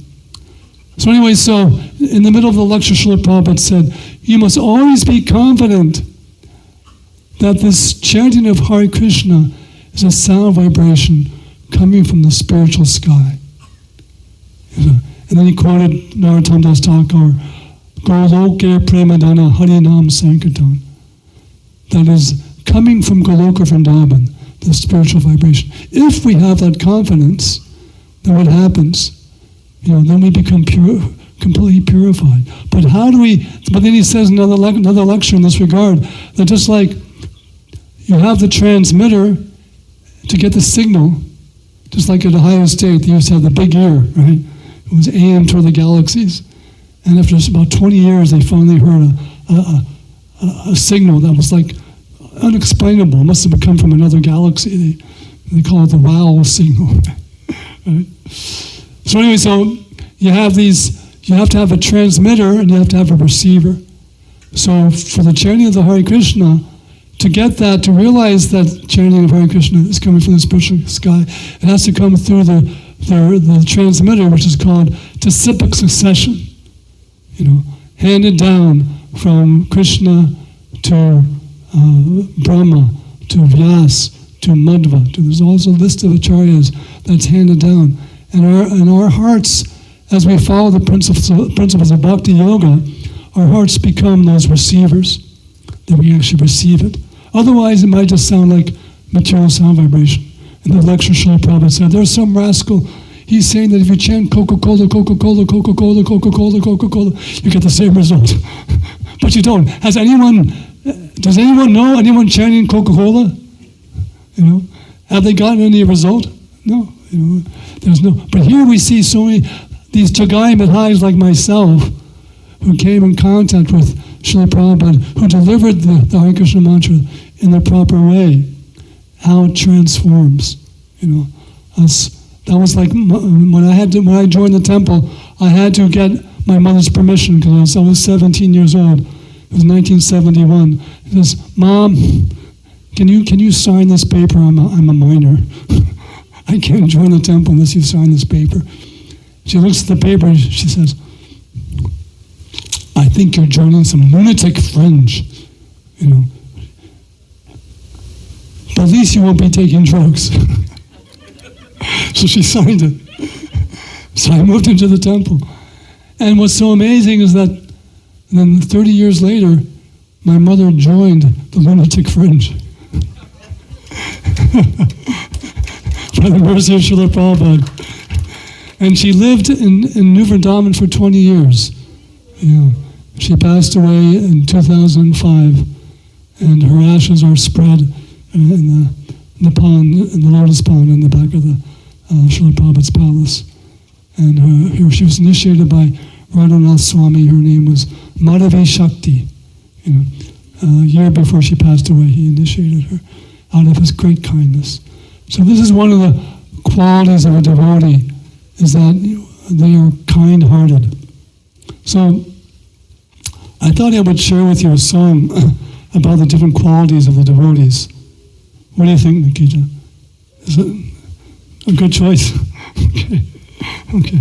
S8: So anyway, in the middle of the lecture, Srila Prabhupada said, you must always be confident that this chanting of Hare Krishna is a sound vibration coming from the spiritual sky. And then he quoted Narottam Das Thakur, Goloke Premadana Harinam Sankirtan. That is coming from Goloka Vrindavan, the spiritual vibration. If we have that confidence, then what happens? Then we become completely purified. But but then he says another lecture in this regard, that just like you have the transmitter to get the signal, just like at Ohio State, they used to have the big ear, right? It was aimed toward the galaxies. And after about 20 years, they finally heard a signal that was like unexplainable. It must have come from another galaxy. They call it the wow signal. Right? So anyway, you have to have a transmitter and you have to have a receiver. So for the chanting of the Hare Krishna, to get that, to realize that chanting of Hare Krishna is coming from the spiritual sky, it has to come through the transmitter, which is called disciplic succession. Handed down from Krishna to Brahma, to Vyas, to Madhva. There's also a list of acharyas that's handed down. And our hearts, as we follow the principles of Bhakti Yoga, our hearts become those receivers, that we actually receive it. Otherwise, it might just sound like material sound vibration. In the lecture, Srila Prabhupada said, there's some rascal, he's saying that if you chant Coca-Cola, Coca-Cola, Coca-Cola, Coca-Cola, Coca-Cola, you get the same result. But you don't. Does anyone know anyone chanting Coca-Cola? Have they gotten any result? No. There's no. But here we see so many, these Jagai Madhais like myself, who came in contact with Srila Prabhupada, who delivered the Hare Krishna mantra in the proper way, how it transforms, us That was like when I joined the temple, I had to get my mother's permission because I was 17 years old. It was 1971. She says, "Mom, can you sign this paper? I'm a minor. I can't join the temple unless you sign this paper." She looks at the paper and she says, "I think you're joining some lunatic fringe, you know. But at least you won't be taking drugs." So she signed it. So I moved into the temple. And what's so amazing is that then 30 years later, my mother joined the lunatic fringe. By the mercy of Srila Prabhupada. And she lived in New Vrindavan for 20 years. Yeah. She passed away in 2005, and her ashes are spread in the pond, in the lotus pond in the back of the Srila Prabhupada's palace. And she was initiated by Radhanath Swami. Her name was Madhavi Shakti. You know, a year before she passed away, he initiated her out of his great kindness. So this is one of the qualities of a devotee, is that they are kind-hearted. So I thought I would share with you a song about the different qualities of the devotees. What do you think, Nikita? Is it a good choice? Okay. Okay.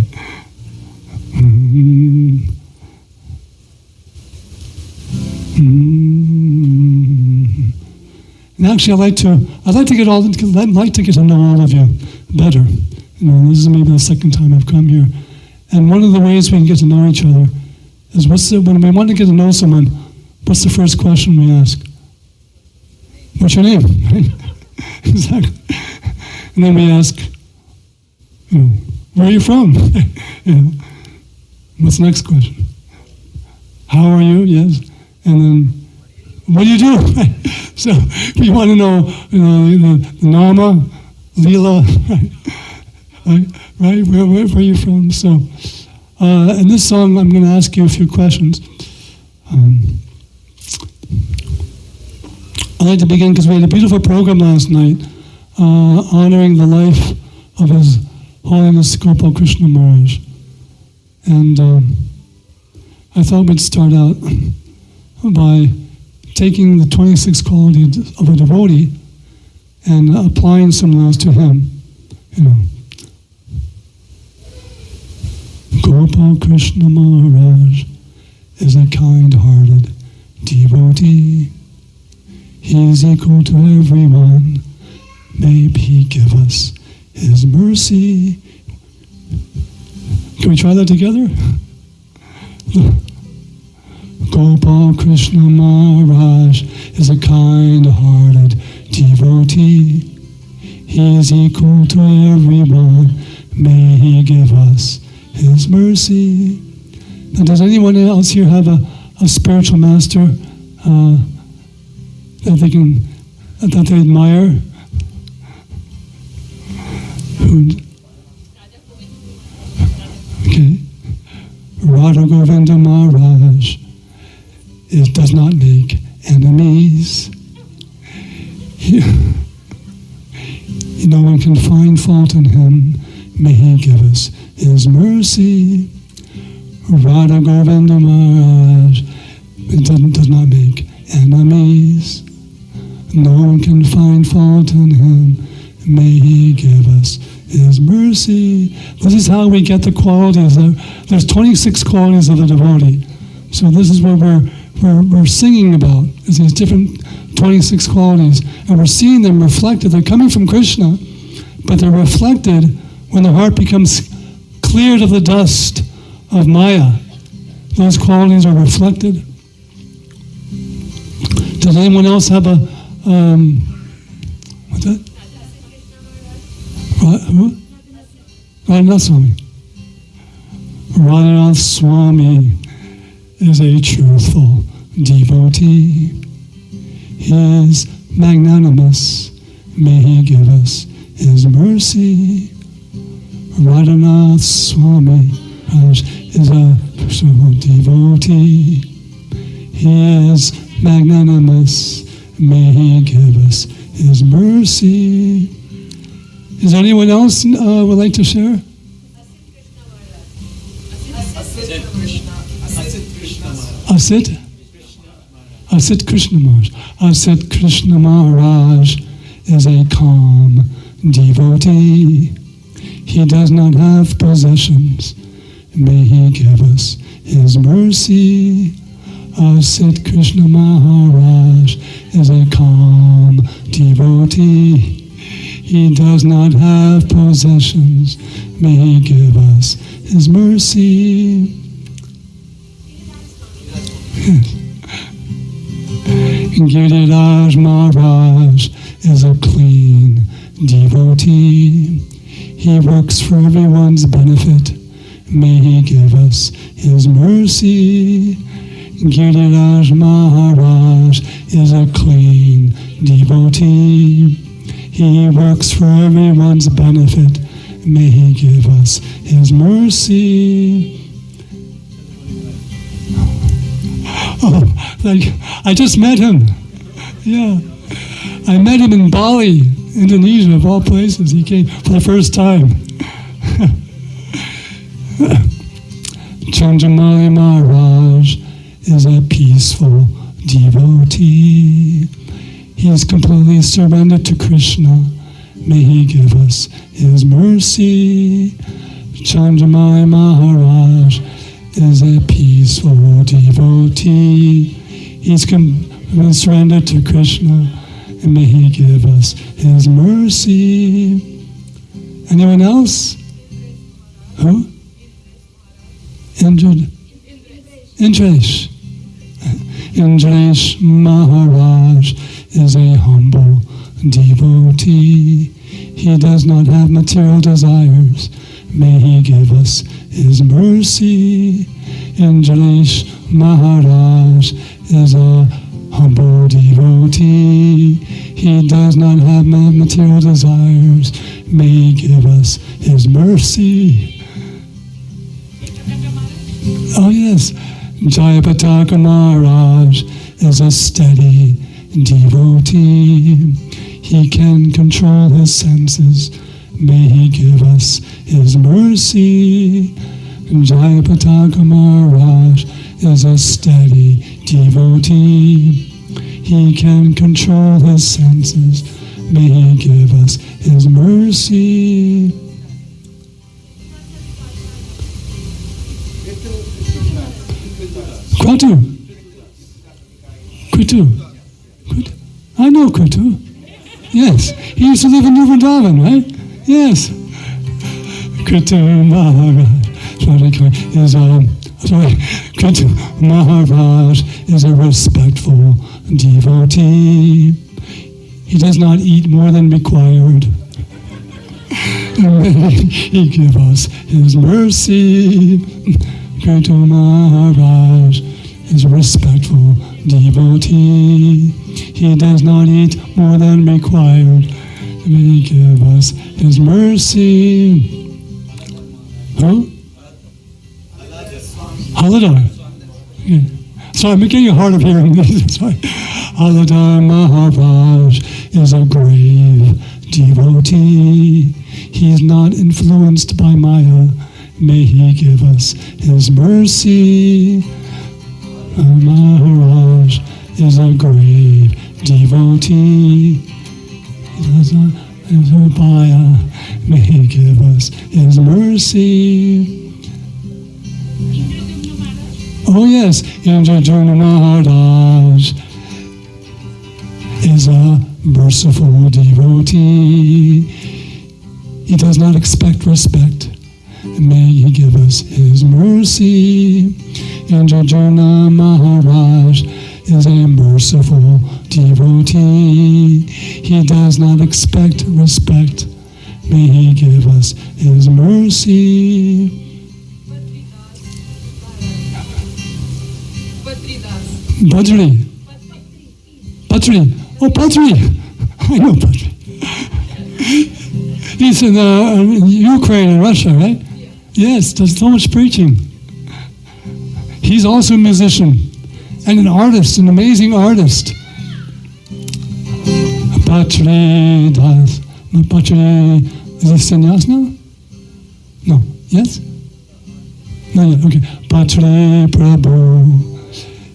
S8: And actually, I'd like to get to know all of you better. You know, this is maybe the second time I've come here, and one of the ways we can get to know each other is when we want to get to know someone, what's the first question we ask? What's your name? Exactly. And then we ask, you know, where are you from? You know, what's the next question? How are you? Yes. And then, what do you do? So we want to know, you know, the Nama, Leela, right? Where are you from? So, in this song, I'm going to ask you a few questions. I'd like to begin because we had a beautiful program last night honoring the life of His Holiness Gopal Krishna Maharaj. And I thought we'd start out by taking the 26 qualities of a devotee and applying some of those to him. You know, Gopal Krishna Maharaj is a kind-hearted devotee. He is equal to everyone. May He give us His mercy. Can we try that together? Gopal Krishna Maharaj is a kind-hearted devotee. He is equal to everyone. May He give us His mercy. Now, does anyone else here have a spiritual master that they admire? Okay. Radha Govinda Maharaj does not make enemies. No one can find fault in him. May He give us His mercy. Radha Govinda Maharaj does not make enemies. No one can find fault in him. May He give us His mercy. This is how we get the qualities. There's 26 qualities of the devotee. So this is what we're singing about, is these different 26 qualities. And we're seeing them reflected. They're coming from Krishna, but they're reflected when the heart becomes cleared of the dust of Maya. Those qualities are reflected. Does anyone else have a, what's that? Who? Radhanath Swami. Radhanath Swami is a truthful devotee. He is magnanimous. May He give us His mercy. Radhanath Swami is a truthful devotee. He is magnanimous. May He give us His mercy. Is there anyone else would like to share? Asit? Asit Krishna Maharaj. Asit Krishna Maharaj is a calm devotee. He does not have possessions. May he give us his mercy. Asit Krishna Maharaj is a calm devotee. He does not have possessions. May he give us his mercy. Giriraj Maharaj is a clean devotee. He works for everyone's benefit. May he give us his mercy. Giriraj Maharaj is a clean devotee. He works for everyone's benefit. May he give us his mercy. Oh, I just met him. Yeah. I met him in Bali, Indonesia, of all places. He came for the first time. Chandramauli Maharaj is a peaceful devotee. He is completely surrendered to Krishna. May he give us his mercy. Chandramauli Maharaj is a peaceful devotee. He's completely surrendered to Krishna. And may he give us his mercy. Anyone else? Who? Indresh. Indresh Maharaj is a humble devotee. He does not have material desires. May he give us his mercy. Indresh Maharaj is a humble devotee. He does not have material desires. May he give us his mercy. Oh yes, Jayapataka Maharaj is a steady devotee. He can control his senses. May he give us his mercy. Jayapataka Maharaj is a steady devotee. He can control his senses. May he give us his mercy. Kratu. I know Kratu. Yes. He used to live in Vrindavan, right? Yes. Kratu Maharaj Kratu Maharaj is a respectful devotee. He does not eat more than required. May he give us his mercy. Kratu Maharaj is a respectful devotee. He does not eat more than required. May he give us his mercy. Who? Haladar. Yeah. Sorry, I'm getting hard of hearing these. Sorry. Haladar Maharaj is a grave devotee. He is not influenced by Maya. May he give us his mercy. Maharaj is a grave devotee. He does not influence Maya. May he give us his mercy. Oh yes, Indrajuna Maharaj is a merciful devotee. He does not expect respect. May he give us his mercy. Indrajuna Maharaj is a merciful devotee. He does not expect respect. May he give us his mercy. Badri. Oh, Patri. I know Patri. He's in Ukraine and Russia, right? Yes, does so much preaching. He's also a musician and an artist, an amazing artist. Patri Is he sannyas now? No. Yes? Not yet. Okay. Patre Prabhu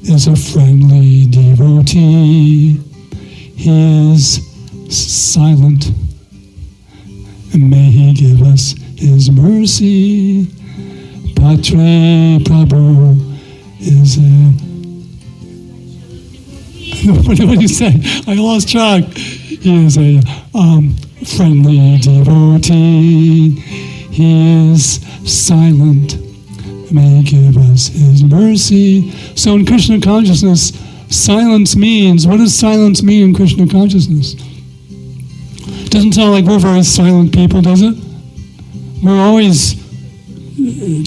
S8: is a friendly devotee. He is silent, and may he give us his mercy. Patre Prabhu is a... What did you say? I lost track. He is a friendly devotee. He is silent. May he give us his mercy. So in Krishna consciousness, silence means, what does silence mean in Krishna consciousness? Doesn't sound like we're very silent people, does it? We're always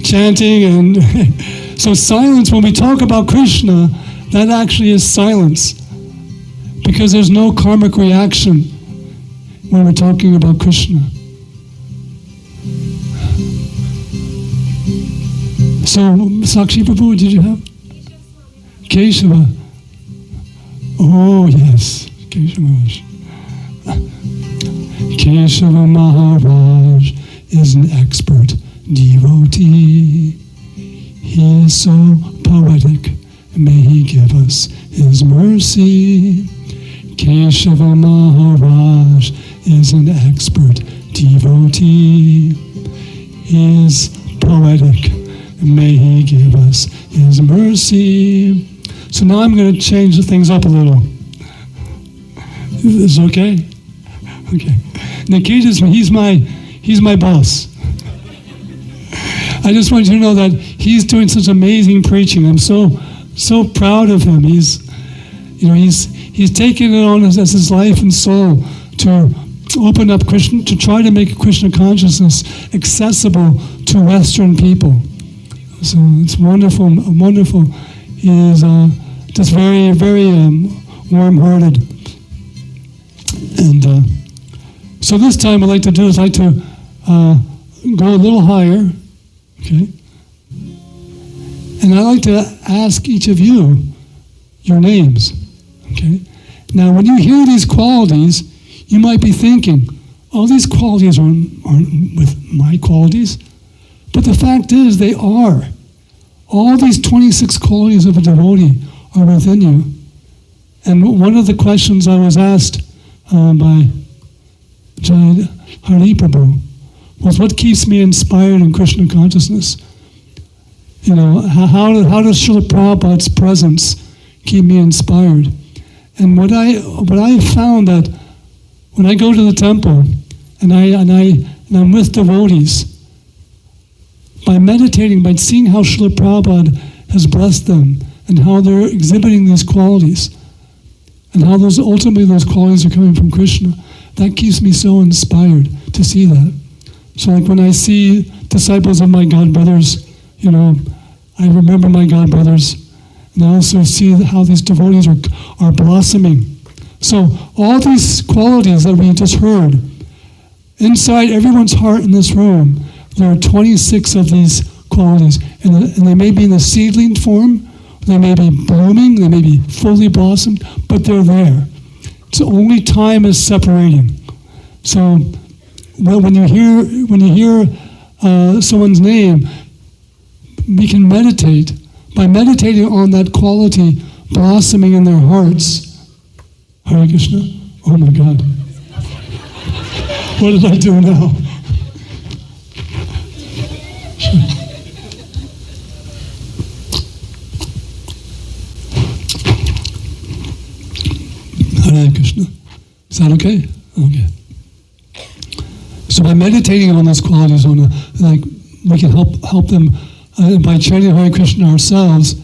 S8: chanting, and so silence, when we talk about Krishna, that actually is silence, because there's no karmic reaction when we're talking about Krishna. So, Sakshi Prabhu, did you have? Keshava. Oh, yes. Keshava. Keshava Maharaj is an expert devotee. He is so poetic. May he give us his mercy. Keshava Maharaj is an expert devotee. He is poetic. May he give us his mercy. So now I'm going to change things up a little. Is this okay? Okay. Nikita's, he's my boss. I just want you to know that he's doing such amazing preaching. I'm so proud of him. He's taking it on as his life and soul to open up Krishna, to try to make Krishna consciousness accessible to Western people. So it's wonderful, wonderful. He is just very, very warm-hearted. And so this time I'd like to do is I'd like to go a little higher, okay? And I'd like to ask each of you your names, okay? Now when you hear these qualities, you might be thinking, oh, these qualities aren't with my qualities. But the fact is, they are. All these 26 qualities of a devotee are within you. And one of the questions I was asked by Hare Prabhu was, what keeps me inspired in Krishna consciousness? You know, how does Srila Prabhupada's presence keep me inspired? And what I found that when I go to the temple and I'm with devotees, by meditating, by seeing how Srila Prabhupada has blessed them and how they're exhibiting these qualities and how ultimately those qualities are coming from Krishna, that keeps me so inspired to see that. So like when I see disciples of my God brothers, you know, I remember my God brothers, and I also see how these devotees are blossoming. So all these qualities that we just heard, inside everyone's heart in this room, there are 26 of these qualities, and they may be in the seedling form, they may be blooming, they may be fully blossomed, but they're there. It's only time is separating. So when you hear someone's name, we can meditate. By meditating on that quality blossoming in their hearts. Hare Krishna? Oh my God. What did I do now? Hare Krishna. Is that okay? Okay. So by meditating on those qualities, we can help them by chanting Hare Krishna ourselves.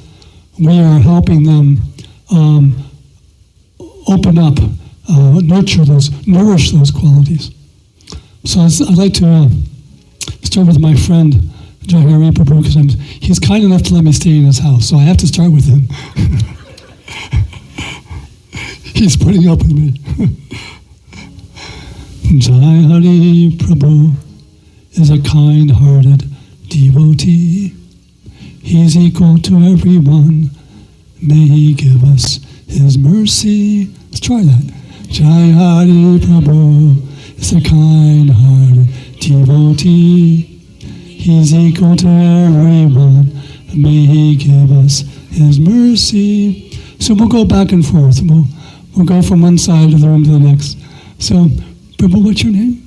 S8: We are helping them open up, nourish those qualities. So I'd like to start with my friend Hare Prabhu, because he's kind enough to let me stay in his house, so I have to start with him. He's putting up with me. Jai Hare Prabhu is a kind-hearted devotee. He's equal to everyone. May he give us his mercy. Let's try that. Jai Hare Prabhu is a kind-hearted devotee. He's equal to everyone. May he give us his mercy. So we'll go back and forth. We'll go from one side of the room to the next. So, Prabhu, what's your name?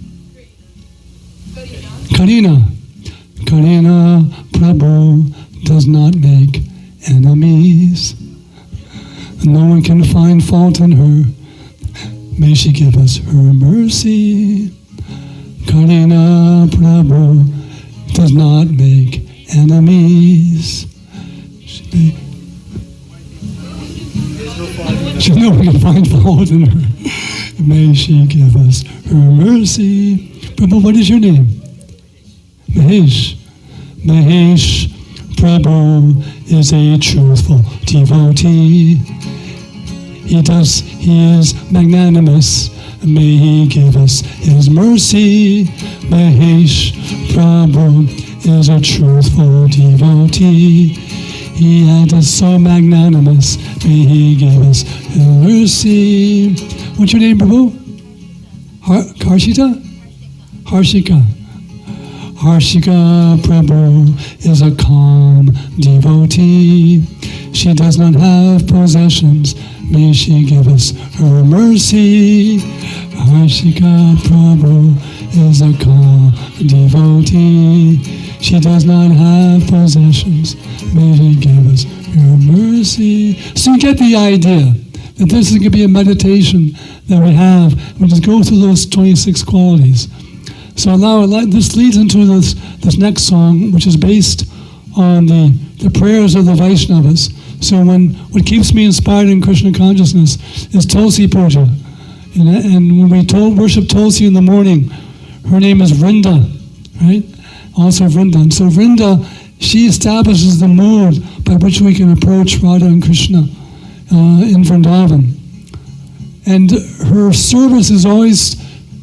S8: Karina. Karina Prabhu does not make enemies. No one can find fault in her. May she give us her mercy. Karina Prabhu does not make enemies. No one can find fault in her. May she give us her mercy. Prabhu, what is your name? Mahesh. Mahesh Prabhu is a truthful devotee. He is magnanimous. May he give us his mercy. Mahesh Prabhu is a truthful devotee. He is so magnanimous. May he give us his mercy. What's your name, Prabhu? Harshita? Harshika. Harshika Prabhu is a calm devotee. She does not have possessions. May she give us her mercy. Harshika Prabhu is a calm devotee. She does not have possessions. May she give us her mercy. So you get the idea that this is going to be a meditation that we have. We just go through those 26 qualities. So this leads into this next song, which is based on the prayers of the Vaishnavas. So what keeps me inspired in Krishna consciousness is Tulasi Puja. And when we worship Tulasi in the morning, her name is Vrinda, right? Also Vrinda. And so Vrinda, she establishes the mood by which we can approach Radha and Krishna in Vrindavan. And her service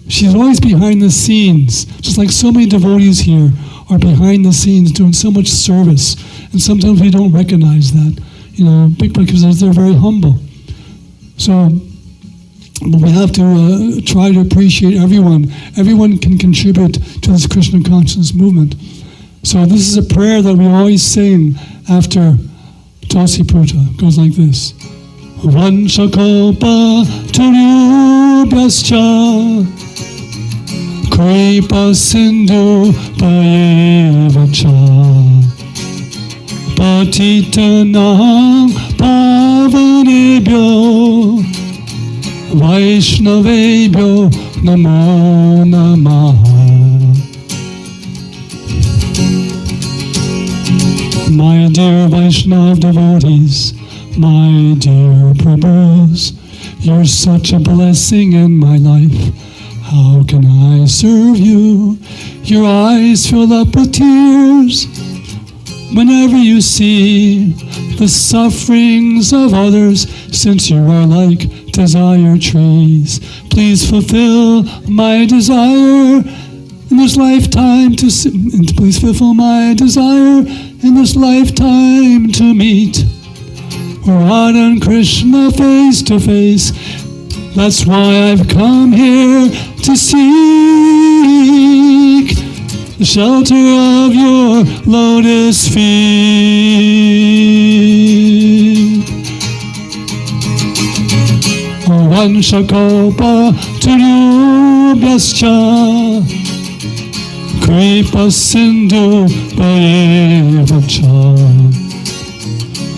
S8: she's always behind the scenes, just like so many devotees here are behind the scenes doing so much service. And sometimes we don't recognize that, because they're very humble. So but we have to try to appreciate everyone. Everyone can contribute to this Krishna consciousness movement. So this is a prayer that we always sing after Tulasi Puja. It goes like this. Vanshakalpa turyubhyascha Kripa sindhu payevacha Patitanam pavanebhyo Vaishnavebhyo namo namaha. My dear Vaishnav devotees, my dear Prabhus, you're such a blessing in my life. How can I serve you? Your eyes fill up with tears whenever you see the sufferings of others, since you are like desire trees. Please fulfill my desire in this lifetime please fulfill my desire in this lifetime to meet Radha and Krishna face to face. That's why I've come here to seek the shelter of your lotus feet. Vanshakalpa turyubhyascha Kripa sindhu payevacha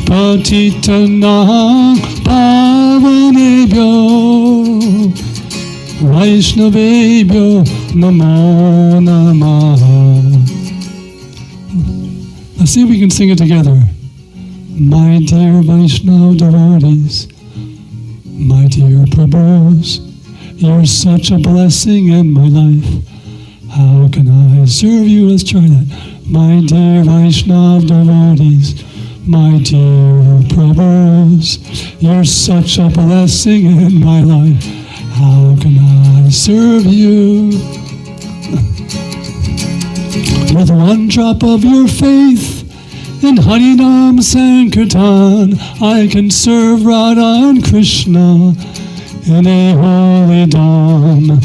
S8: Patitanam pavanebhyo Vaishnavebhyo namo namaha. Let's see if we can sing it together. My dear Vaishnava devotees, my dear Prabhus, you're such a blessing in my life. How can I serve you? Let's try that. My dear Vaishnava devotees, my dear Prabhus, you're such a blessing in my life. How can I serve you? With one drop of your faith in Harinam Sankirtan, I can serve Radha and Krishna in a holy dham.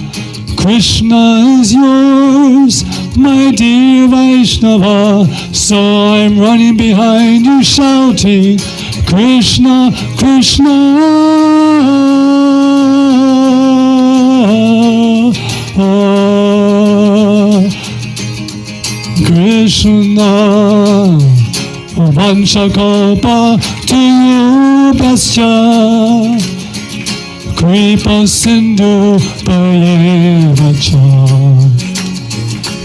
S8: Krishna is yours, my dear Vaishnava, so I'm running behind you shouting, Krishna, Krishna. Krishna, Vanchakalpa Tuyubhascha, Kripa Sindhu Payevacha,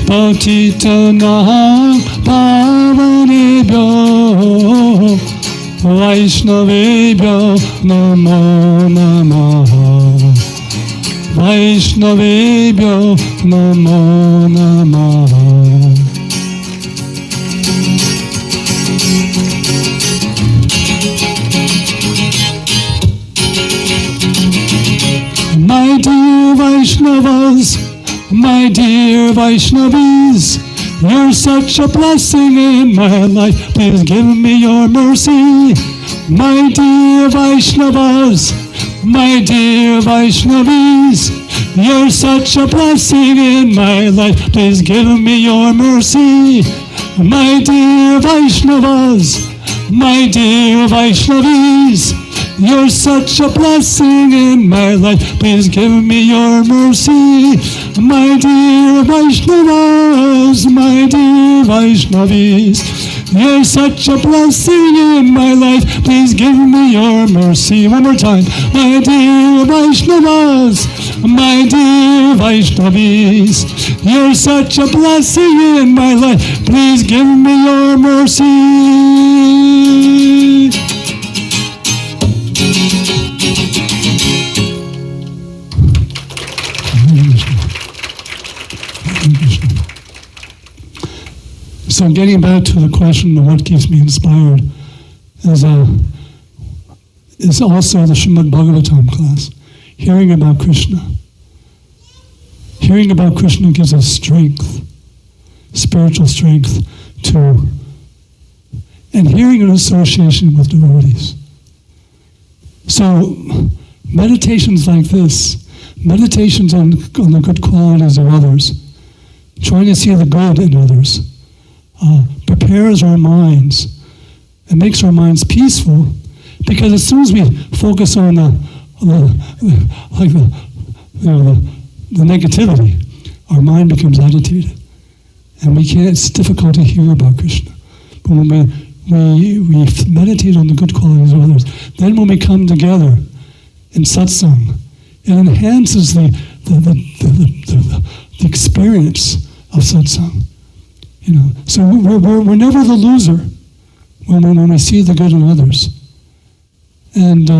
S8: Patitanaham Pavanebhyo, Vaishnavebhyo Namo Namaha, Vaishnavebhyo Namo Namaha. My dear Vaishnavas, my dear Vaishnavis, you're such a blessing in my life. Please give me your mercy. My dear Vaishnavas, my dear Vaishnavis, you're such a blessing in my life. Please give me your mercy. My dear Vaishnavas, my dear Vaishnavis, you're such a blessing in my life. Please give me your mercy. My dear Vaishnavas, my dear Vaishnavis, you're such a blessing in my life. Please give me your mercy. One more time. My dear Vaishnavas, my dear Vaishnavis, you're such a blessing in my life. Please give me your mercy. So getting back to the question of what keeps me inspired is also the Srimad Bhagavatam class. Hearing about Krishna. Hearing about Krishna gives us strength, spiritual strength and hearing in association with devotees. So meditations like this, meditations on the good qualities of others, trying to see the good in others, prepares our minds and makes our minds peaceful, because as soon as we focus on the negativity, our mind becomes agitated, and it's difficult to hear about Krishna. But when we meditate on the good qualities of others, then when we come together in satsang, it enhances the experience of satsang. So we're never the loser when we see the good in others. And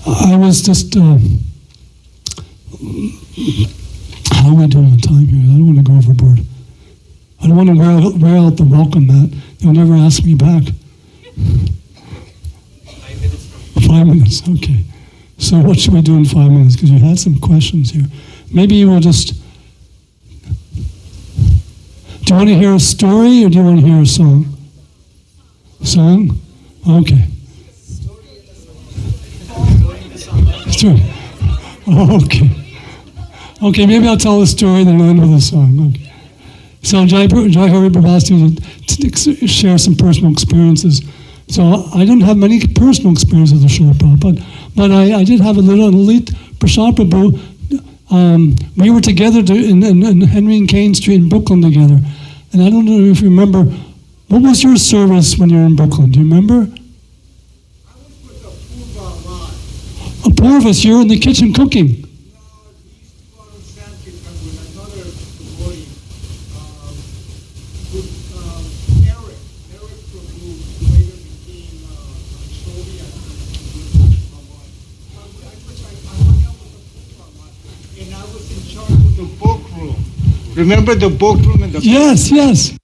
S8: I was just, how are we doing on time here? I don't want to go overboard. I don't want to wear out the welcome mat. You'll never ask me back. 5 minutes, okay. So what should we do in 5 minutes? Because you had some questions here. Maybe you will just... Do you want to hear a story or do you want to hear a song? Song? Okay. Story. Okay. Okay, maybe I'll tell a story then I'll end with a song. Okay. So Jai Hare Prabhupada to share some personal experiences. So I didn't have many personal experiences with Srila Prabhupada, but I did have a little elite Prasad Prabhu. We were together in Henry and Kane Street in Brooklyn together. And I don't know if you remember, what was your service when you were in Brooklyn? Do you remember? A Purvis, you were in the kitchen cooking.
S7: Remember the book room in the...
S8: Yes, yes.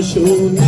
S9: শোন